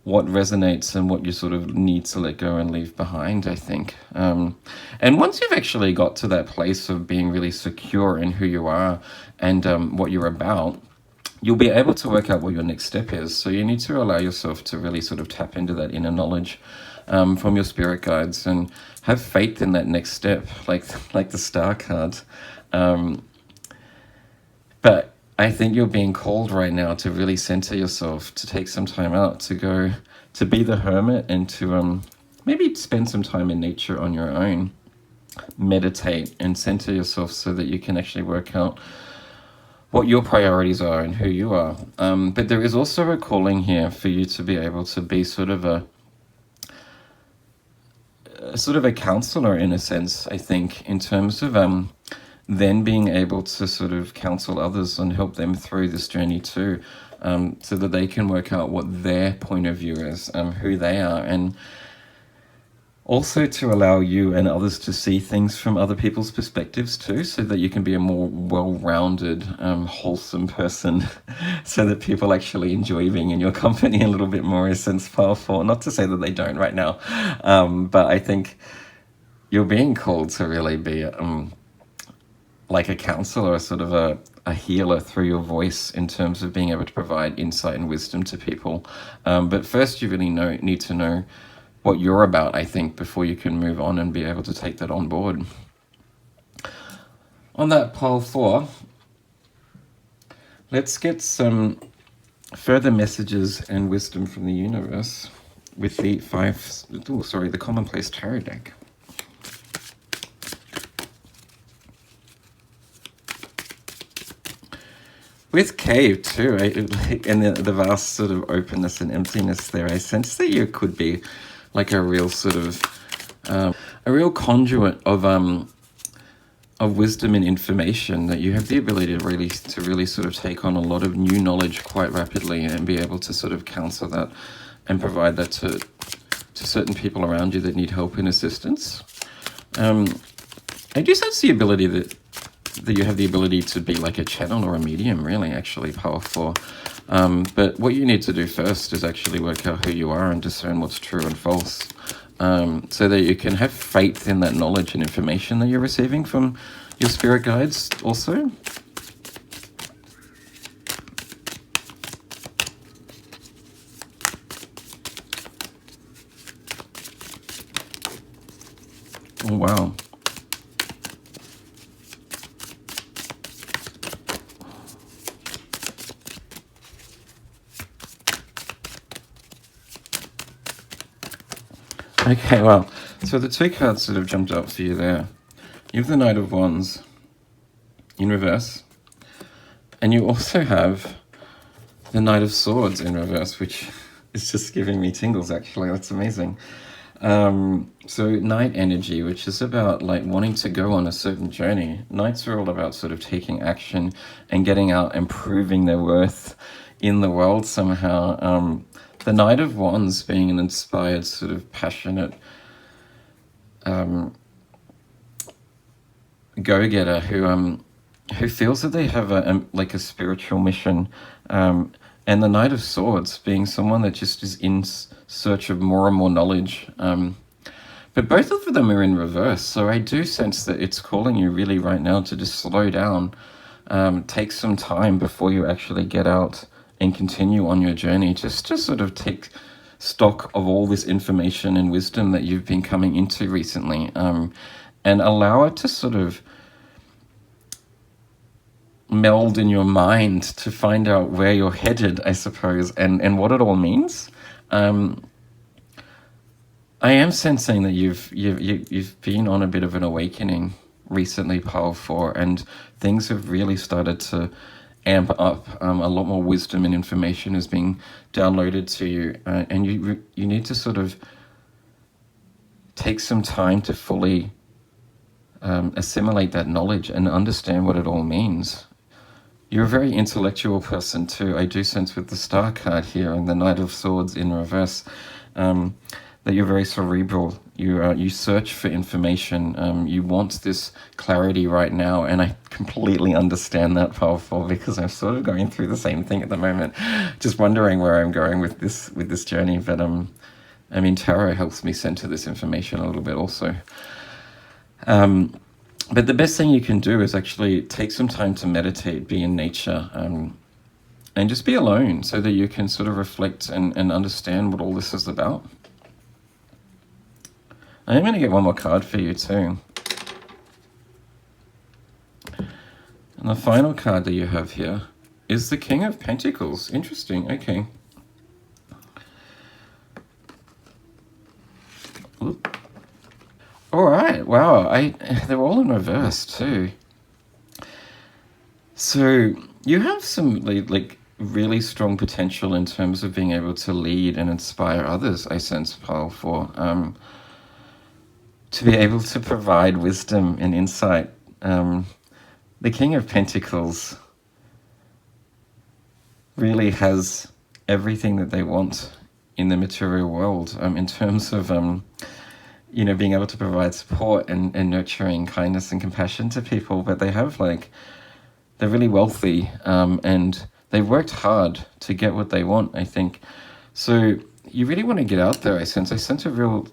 what resonates and what you sort of need to let go and leave behind, I think. And once you've actually got to that place of being really secure in who you are and what you're about, you'll be able to work out what your next step is. So you need to allow yourself to really sort of tap into that inner knowledge from your spirit guides and have faith in that next step, like the star card. But I think you're being called right now to really center yourself, to take some time out, to go, to be the hermit and to maybe spend some time in nature on your own, meditate and center yourself so that you can actually work out what your priorities are and who you are. But there is also a calling here for you to be able to be sort of a counselor in a sense, I think, in terms of then being able to sort of counsel others and help them through this journey too, so that they can work out what their point of view is, who they are, and also to allow you and others to see things from other people's perspectives too, so that you can be a more well-rounded, wholesome person, so that people actually enjoy being in your company a little bit more, is sense powerful. Not to say that they don't right now, but I think you're being called to really be like a counselor, sort of a healer through your voice in terms of being able to provide insight and wisdom to people. But first you really need to know what you're about, I think, before you can move on and be able to take that on board. On that pile 4, let's get some further messages and wisdom from the universe with the the Commonplace Tarot deck. With Cave too, and the vast sort of openness and emptiness there, I sense that you could be like a real sort of a real conduit of wisdom and information, that you have the ability to really sort of take on a lot of new knowledge quite rapidly and be able to sort of counsel that and provide that to certain people around you that need help and assistance. I do sense the ability that you have the ability to be like a channel or a medium, really, actually powerful. But what you need to do first is actually work out who you are and discern what's true and false, so that you can have faith in that knowledge and information that you're receiving from your spirit guides also. Oh, wow. Okay, well, so the two cards that have jumped out for you there, you have the Knight of Wands in reverse, and you also have the Knight of Swords in reverse, which is just giving me tingles, actually. That's amazing. So Knight energy, which is about like wanting to go on a certain journey. Knights are all about sort of taking action and getting out and proving their worth in the world somehow. The Knight of Wands being an inspired, sort of passionate go-getter who feels that they have like a spiritual mission, and the Knight of Swords being someone that just is in search of more and more knowledge. But both of them are in reverse, so I do sense that it's calling you really right now to just slow down, take some time before you actually get out and continue on your journey, just to sort of take stock of all this information and wisdom that you've been coming into recently, and allow it to sort of meld in your mind to find out where you're headed, I suppose, and what it all means. I am sensing that you've been on a bit of an awakening recently, Pile 4, and things have really started to amp up. A lot more wisdom and information is being downloaded to you, and you need to sort of take some time to fully assimilate that knowledge and understand what it all means. You're a very intellectual person too. I do sense with the Star card here and the Knight of Swords in reverse, that you're very cerebral. You search for information. You want this clarity right now, and I completely understand that, powerful, because I'm sort of going through the same thing at the moment, just wondering where I'm going with this journey. But I mean, tarot helps me center this information a little bit also. But the best thing you can do is actually take some time to meditate, be in nature, and just be alone so that you can sort of reflect and understand what all this is about. I am going to get one more card for you too. And the final card that you have here is the King of Pentacles. Interesting, okay. Oop. All right, wow, they're all in reverse too. So you have some like really strong potential in terms of being able to lead and inspire others, I sense, Pile 4. To be able to provide wisdom and insight. The King of Pentacles really has everything that they want in the material world, in terms of being able to provide support and nurturing kindness and compassion to people. But they're really wealthy, and they've worked hard to get what they want, I think. So you really want to get out there, I sense a real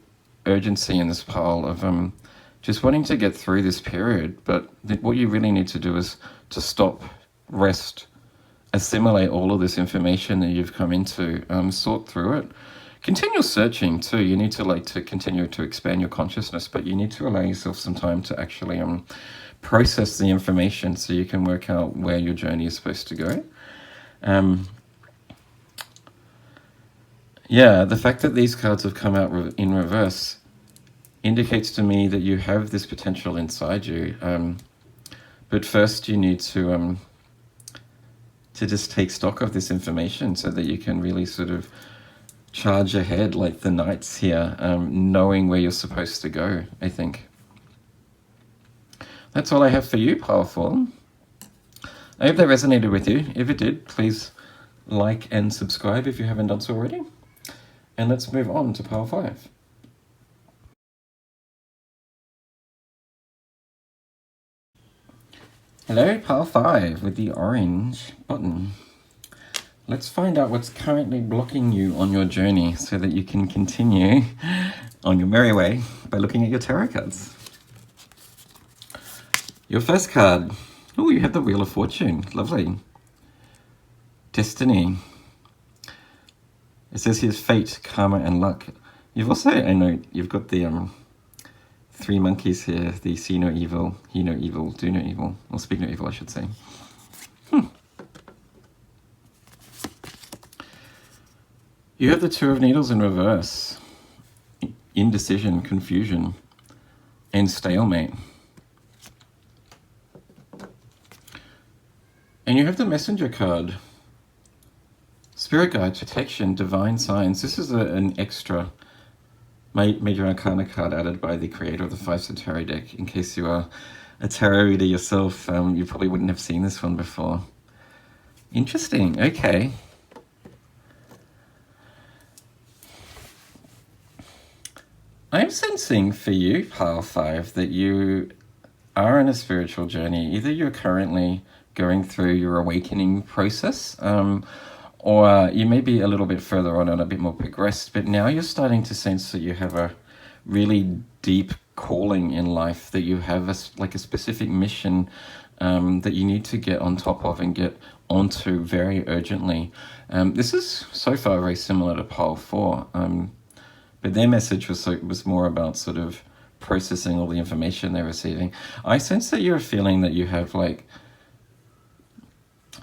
urgency in this pile of just wanting to get through this period. But what you really need to do is to stop, rest, assimilate all of this information that you've come into, sort through it. Continue searching too. You need to continue to expand your consciousness, but you need to allow yourself some time to actually process the information so you can work out where your journey is supposed to go. Yeah, the fact that these cards have come out in reverse indicates to me that you have this potential inside you. But first you need to just take stock of this information so that you can really sort of charge ahead like the knights here, knowing where you're supposed to go, I think. That's all I have for you, Pile 4. I hope that resonated with you. If it did, please like and subscribe if you haven't done so already. And let's move on to Pile 5. Hello, Pile 5 with the orange button. Let's find out what's currently blocking you on your journey so that you can continue on your merry way by looking at your tarot cards. Your first card. Oh, you have the Wheel of Fortune. Lovely. Destiny. It says here's fate, karma, and luck. You've also, I know, you've got the 3 monkeys here. The see no evil, hear no evil, do no evil. Or speak no evil, I should say. You have the Two of Needles in reverse. indecision, confusion, and stalemate. And you have the Messenger card. Spirit guide, protection, divine signs. This is an extra Major Arcana card added by the creator of the 5 Tarot deck. In case you are a tarot reader yourself, you probably wouldn't have seen this one before. Interesting, okay. I'm sensing for you, Pile 5, that you are in a spiritual journey. Either you're currently going through your awakening process, or you may be a little bit further on and a bit more progressed, but now you're starting to sense that you have a really deep calling in life, that you have a specific mission that you need to get on top of and get onto very urgently. This is so far very similar to Pile 4, but their message was more about sort of processing all the information they're receiving. I sense that you're feeling that you have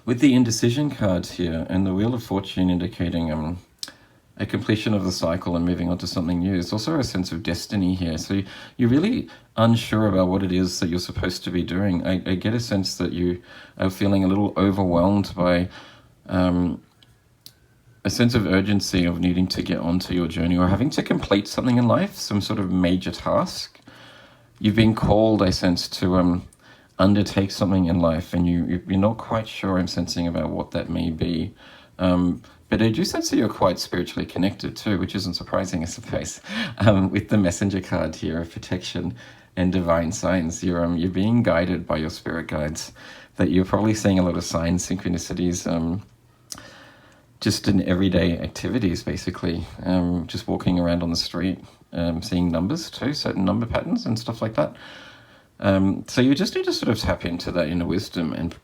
with the indecision cards here and the Wheel of Fortune indicating a completion of the cycle and moving on to something new. There's also a sense of destiny here. So you're really unsure about what it is that you're supposed to be doing. I get a sense that you are feeling a little overwhelmed by a sense of urgency of needing to get onto your journey or having to complete something in life, some sort of major task. You've been called, I sense, to undertake something in life, and you're not quite sure, I'm sensing, about what that may be. But I do sense that you're quite spiritually connected too, which isn't surprising, I suppose. With the Messenger card here of protection and divine signs, you're being guided by your spirit guides, that you're probably seeing a lot of signs, synchronicities, just in everyday activities, basically. Just walking around on the street, seeing numbers too, certain number patterns and stuff like that. So you just need to sort of tap into that inner wisdom and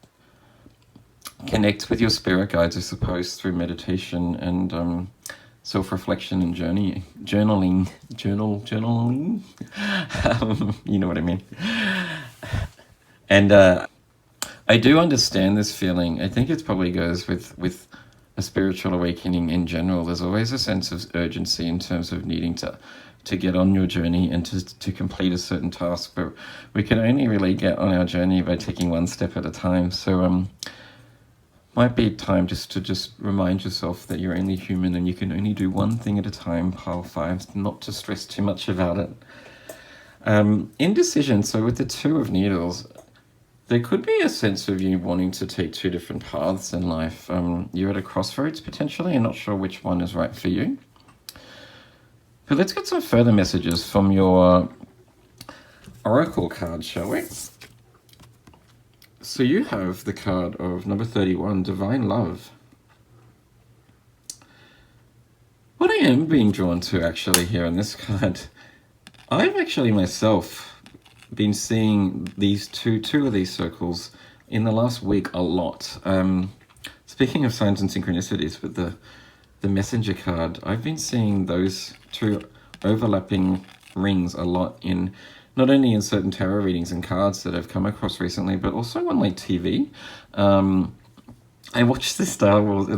connect with your spirit guides, I suppose, through meditation and self-reflection and journaling. You know what I mean. And I do understand this feeling. I think it probably goes with a spiritual awakening in general. There's always a sense of urgency in terms of needing to get on your journey and to complete a certain task, but we can only really get on our journey by taking one step at a time. So might be time just to remind yourself that you're only human and you can only do one thing at a time, Pile 5, not to stress too much about it. Indecision, so with the 2 of Needles, there could be a sense of you wanting to take 2 different paths in life. You're at a crossroads potentially and not sure which one is right for you. But let's get some further messages from your Oracle card, shall we? So you have the card of number 31, Divine Love. What I am being drawn to actually here in this card, I've actually myself been seeing these two of these circles in the last week a lot. Speaking of signs and synchronicities with the Messenger card, I've been seeing those 2 overlapping rings a lot in not only in certain tarot readings and cards that I've come across recently, but also on TV. I watched the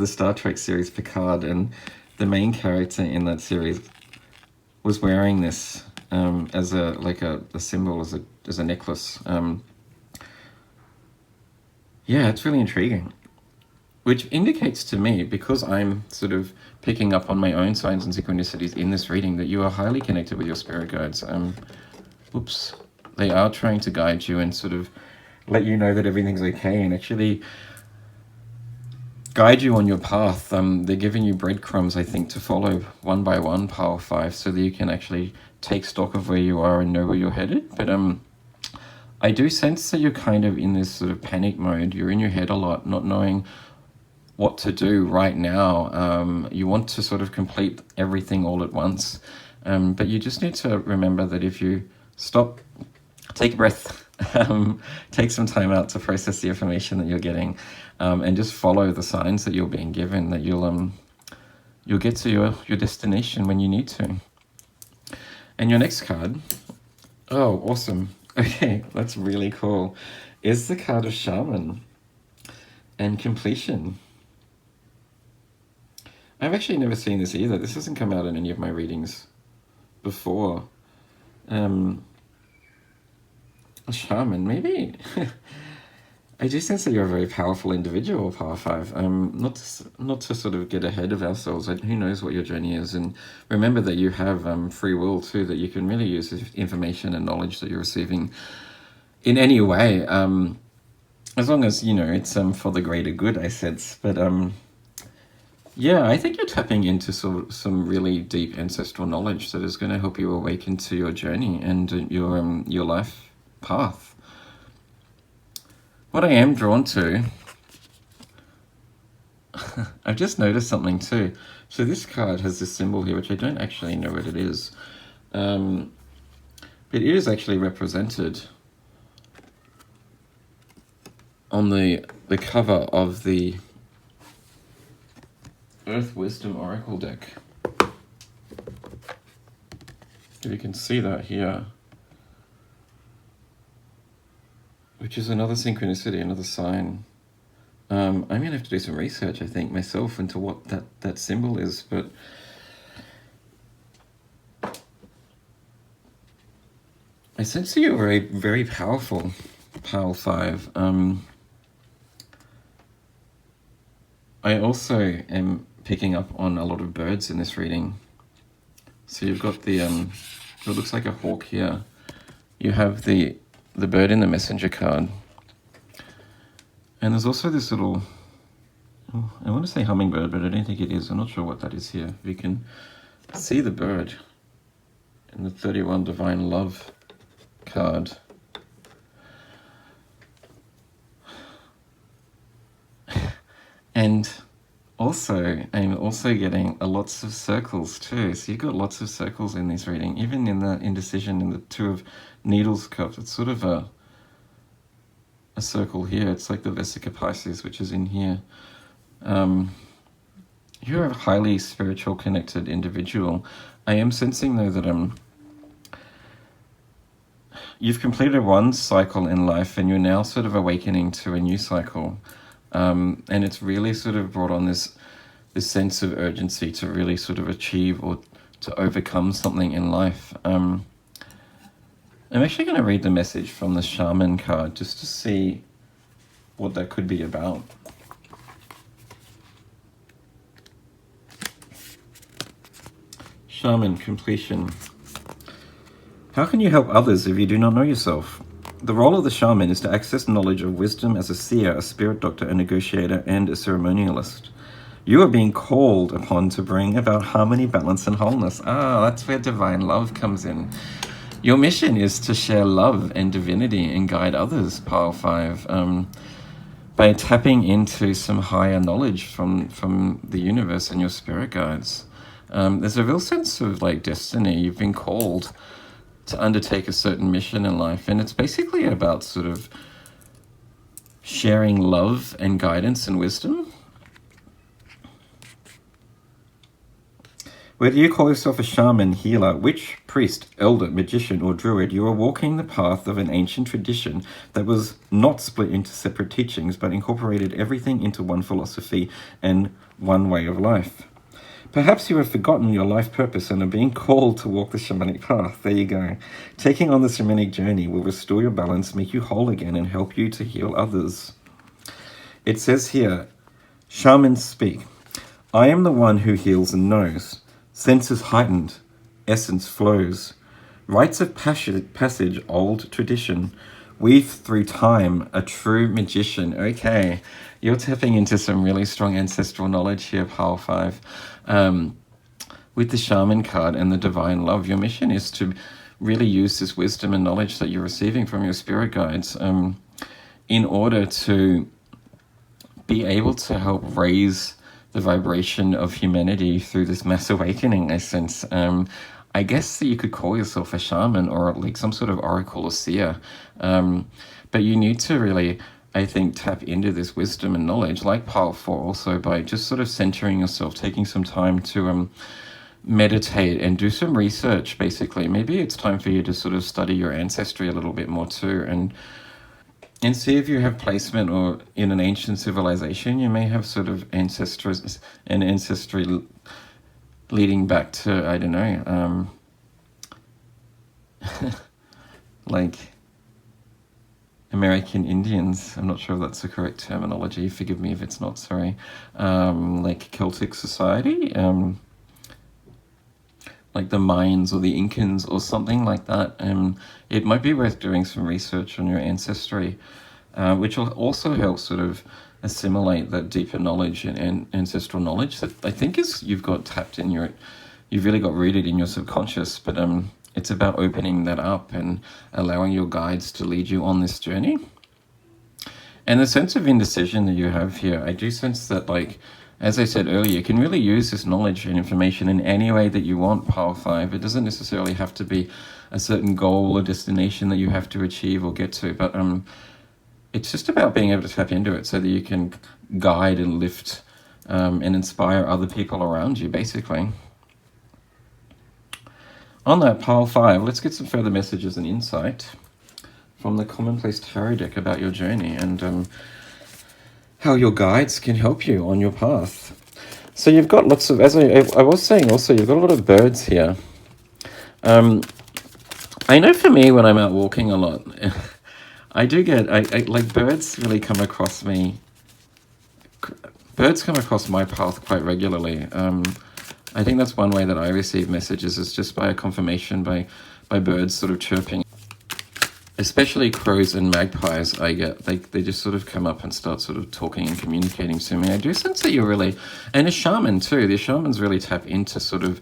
Star Trek series Picard, and the main character in that series was wearing this as a symbol, as a necklace. Yeah, it's really intriguing. Which indicates to me, because I'm sort of picking up on my own signs and synchronicities in this reading, that you are highly connected with your spirit guides. They are trying to guide you and sort of let you know that everything's okay and actually guide you on your path. They're giving you breadcrumbs, I think, to follow one by one, Pile 5, so that you can actually take stock of where you are and know where you're headed. But I do sense that you're kind of in this sort of panic mode. You're in your head a lot, not knowing what to do right now. You want to sort of complete everything all at once. But you just need to remember that if you stop, take a breath, take some time out to process the information that you're getting, and just follow the signs that you're being given, that you'll get to your destination when you need to. And your next card, oh, awesome. Okay, that's really cool, is the card of Shaman and completion. I've actually never seen this either. This hasn't come out in any of my readings before. A shaman, maybe. I do sense that you're a very powerful individual, Power 5. Not to sort of get ahead of ourselves. Who knows what your journey is, and remember that you have free will too. That you can really use this information and knowledge that you're receiving in any way, as long as it's for the greater good. I sense, but yeah, I think you're tapping into some really deep ancestral knowledge that is going to help you awaken to your journey and your life path. What I am drawn to, I've just noticed something too. So this card has this symbol here, which I don't actually know what it is. But it is actually represented on the cover of the Earth Wisdom Oracle deck. You can see that here. Which is another synchronicity, another sign. I'm going to have to do some research, I think, myself into what that symbol is, but I sense that you're very, very powerful, Pile 5. I also am picking up on a lot of birds in this reading. So you've got the, it looks like a hawk here. You have the bird in the messenger card. And there's also this little, I want to say hummingbird, but I don't think it is. I'm not sure what that is here. You can see the bird in the 31 Divine Love card. And also, I'm also getting lots of circles too. So you've got lots of circles in this reading. Even in the indecision in the Two of Needles cup, it's sort of a circle here. It's like the Vesica Pisces, which is in here. You're a highly spiritual connected individual. I am sensing though that you've completed one cycle in life and you're now sort of awakening to a new cycle. And it's really sort of brought on this sense of urgency to really sort of achieve or to overcome something in life. I'm actually going to read the message from the Shaman card just to see what that could be about. Shaman, completion. How can you help others if you do not know yourself? The role of the shaman is to access knowledge of wisdom as a seer, a spirit doctor, a negotiator, and a ceremonialist. You are being called upon to bring about harmony, balance, and wholeness. That's where divine love comes in. Your mission is to share love and divinity and guide others, Pile 5, by tapping into some higher knowledge from the universe and your spirit guides. There's a real sense of like destiny. You've been called to undertake a certain mission in life, and it's basically about sort of sharing love and guidance and wisdom. Whether you call yourself a shaman, healer, witch, priest, elder, magician, or druid, you are walking the path of an ancient tradition that was not split into separate teachings, but incorporated everything into one philosophy and one way of life. Perhaps you have forgotten your life purpose and are being called to walk the shamanic path. There you go. Taking on the shamanic journey will restore your balance, make you whole again, and help you to heal others. It says here, shamans speak. I am the one who heals and knows. Senses heightened, essence flows. Rites of passage, old tradition. Weave through time, a true magician. Okay, you're tapping into some really strong ancestral knowledge here, Pile 5. With the Shaman card and the Divine Love, your mission is to really use this wisdom and knowledge that you're receiving from your spirit guides in order to be able to help raise the vibration of humanity through this mass awakening, I sense. I guess that you could call yourself a shaman or like some sort of oracle or seer. But you need to really, I think, tap into this wisdom and knowledge, like Pile 4 also, by just sort of centering yourself, taking some time to meditate and do some research, basically. Maybe it's time for you to sort of study your ancestry a little bit more too, and see if you have placement or in an ancient civilization, you may have sort of ancestry leading back to, I don't know, like American Indians. I'm not sure if that's the correct terminology. Forgive me if it's not, sorry. Like Celtic society, like the Mayans or the Incans or something like that. It might be worth doing some research on your ancestry, which will also help sort of assimilate that deeper knowledge and ancestral knowledge that I think is you've got tapped in you've really got rooted in your subconscious, but it's about opening that up and allowing your guides to lead you on this journey. And the sense of indecision that you have here, I do sense that, like, as I said earlier, you can really use this knowledge and information in any way that you want, Pile 5. It doesn't necessarily have to be a certain goal or destination that you have to achieve or get to, but it's just about being able to tap into it so that you can guide and lift and inspire other people around you, basically. On that, Pile 5, let's get some further messages and insight from the Commonplace Tarot deck about your journey and how your guides can help you on your path. So you've got lots of, as I was saying also, you've got a lot of birds here. I know for me, when I'm out walking a lot, I do get, I like birds really come across me. Birds come across my path quite regularly. I think that's one way that I receive messages is just by a confirmation by birds sort of chirping. Especially crows and magpies, I get, they just sort of come up and start sort of talking and communicating to me. I do sense that you're really, and a shaman too, the shamans really tap into sort of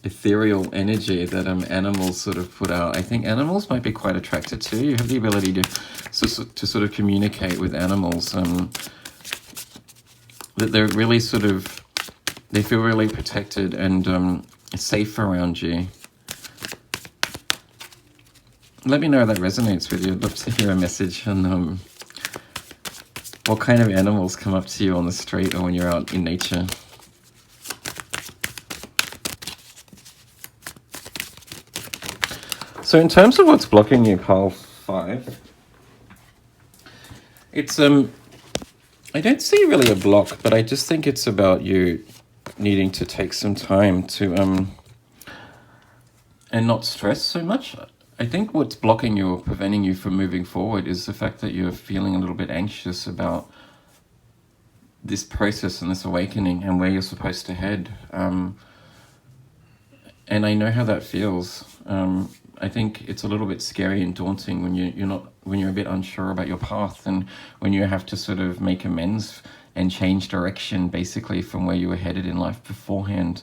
ethereal energy that animals sort of put out. I think animals might be quite attracted to. You have the ability to sort of communicate with animals, that they're really sort of, they feel really protected and safe around you. Let me know if that resonates with you. I'd love to hear a message on what kind of animals come up to you on the street or when you're out in nature. So in terms of what's blocking you, Pile 5, it's I don't see really a block, but I just think it's about you needing to take some time to and not stress so much. I think what's blocking you or preventing you from moving forward is the fact that you're feeling a little bit anxious about this process and this awakening and where you're supposed to head. And I know how that feels. I think it's a little bit scary and daunting when you're a bit unsure about your path and when you have to sort of make amends and change direction basically from where you were headed in life beforehand.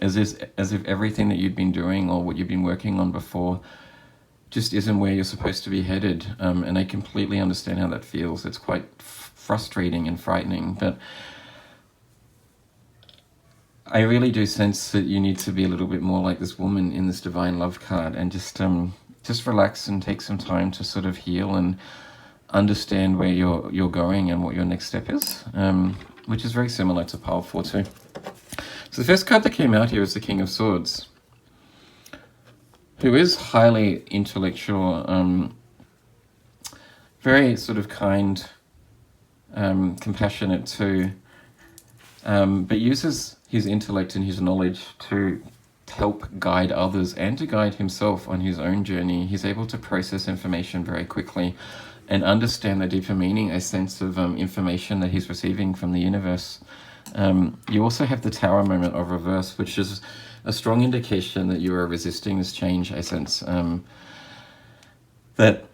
As if everything that you'd been doing or what you've been working on before just isn't where you're supposed to be headed. And I completely understand how that feels. It's quite frustrating and frightening, but I really do sense that you need to be a little bit more like this woman in this Divine Love card and just relax and take some time to sort of heal and understand where you're going and what your next step is, which is very similar to Pile 4 too. So the first card that came out here is the King of Swords, who is highly intellectual, very sort of kind, compassionate too, but uses his intellect and his knowledge to help guide others and to guide himself on his own journey. He's able to process information very quickly and understand the deeper meaning, a sense of information that he's receiving from the universe. You also have the Tower moment of reverse, which is a strong indication that you are resisting this change, I sense. That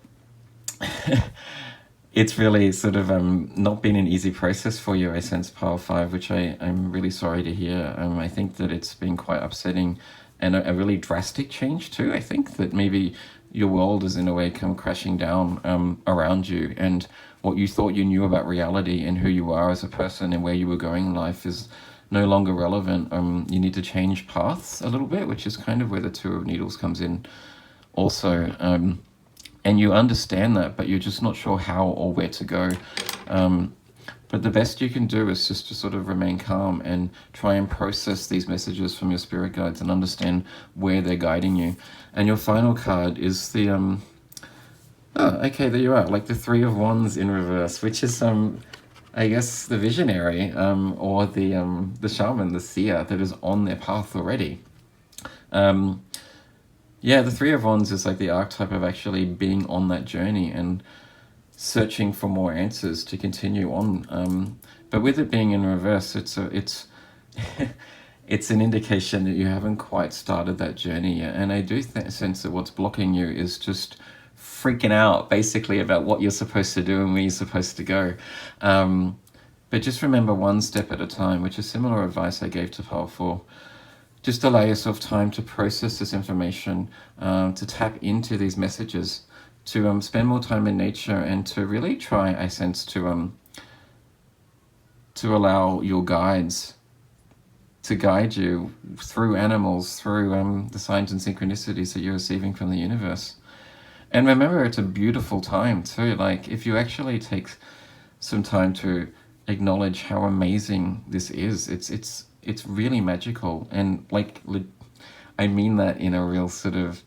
it's really sort of not been an easy process for you, I sense, Pile 5, which I'm really sorry to hear. I think that it's been quite upsetting and a really drastic change too. I think that maybe your world has in a way come crashing down around you, and what you thought you knew about reality and who you are as a person and where you were going in life is no longer relevant. You need to change paths a little bit, which is kind of where the Two of Needles comes in also. And you understand that, but you're just not sure how or where to go. But the best you can do is just to sort of remain calm and try and process these messages from your spirit guides and understand where they're guiding you. And your final card is the, oh, okay, there you are, like the Three of Wands in reverse, which is, I guess, the visionary, or the shaman, the seer that is on their path already. Yeah, the Three of Wands is like the archetype of actually being on that journey and searching for more answers to continue on. But with it being in reverse, it's it's an indication that you haven't quite started that journey yet. And I do sense that what's blocking you is just freaking out, basically, about what you're supposed to do and where you're supposed to go. But just remember, one step at a time, which is similar advice I gave to Pile 4. Just allow yourself time to process this information, to tap into these messages, to spend more time in nature, and to really try, I sense, to allow your guides to guide you through animals, through the signs and synchronicities that you're receiving from the universe. And remember, it's a beautiful time too. Like, if you actually take some time to acknowledge how amazing this is, it's really magical. And like, I mean that in a real sort of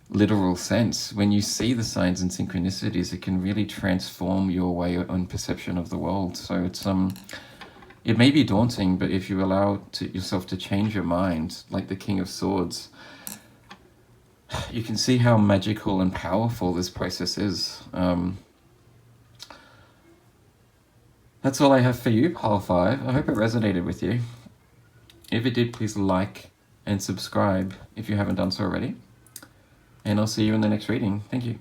literal sense. When you see the signs and synchronicities, it can really transform your way and perception of the world. So it may be daunting, but if you allow yourself to change your mind, like the King of Swords, you can see how magical and powerful this process is. That's all I have for you, Pile 5. I hope it resonated with you. If it did, please like and subscribe if you haven't done so already. And I'll see you in the next reading. Thank you.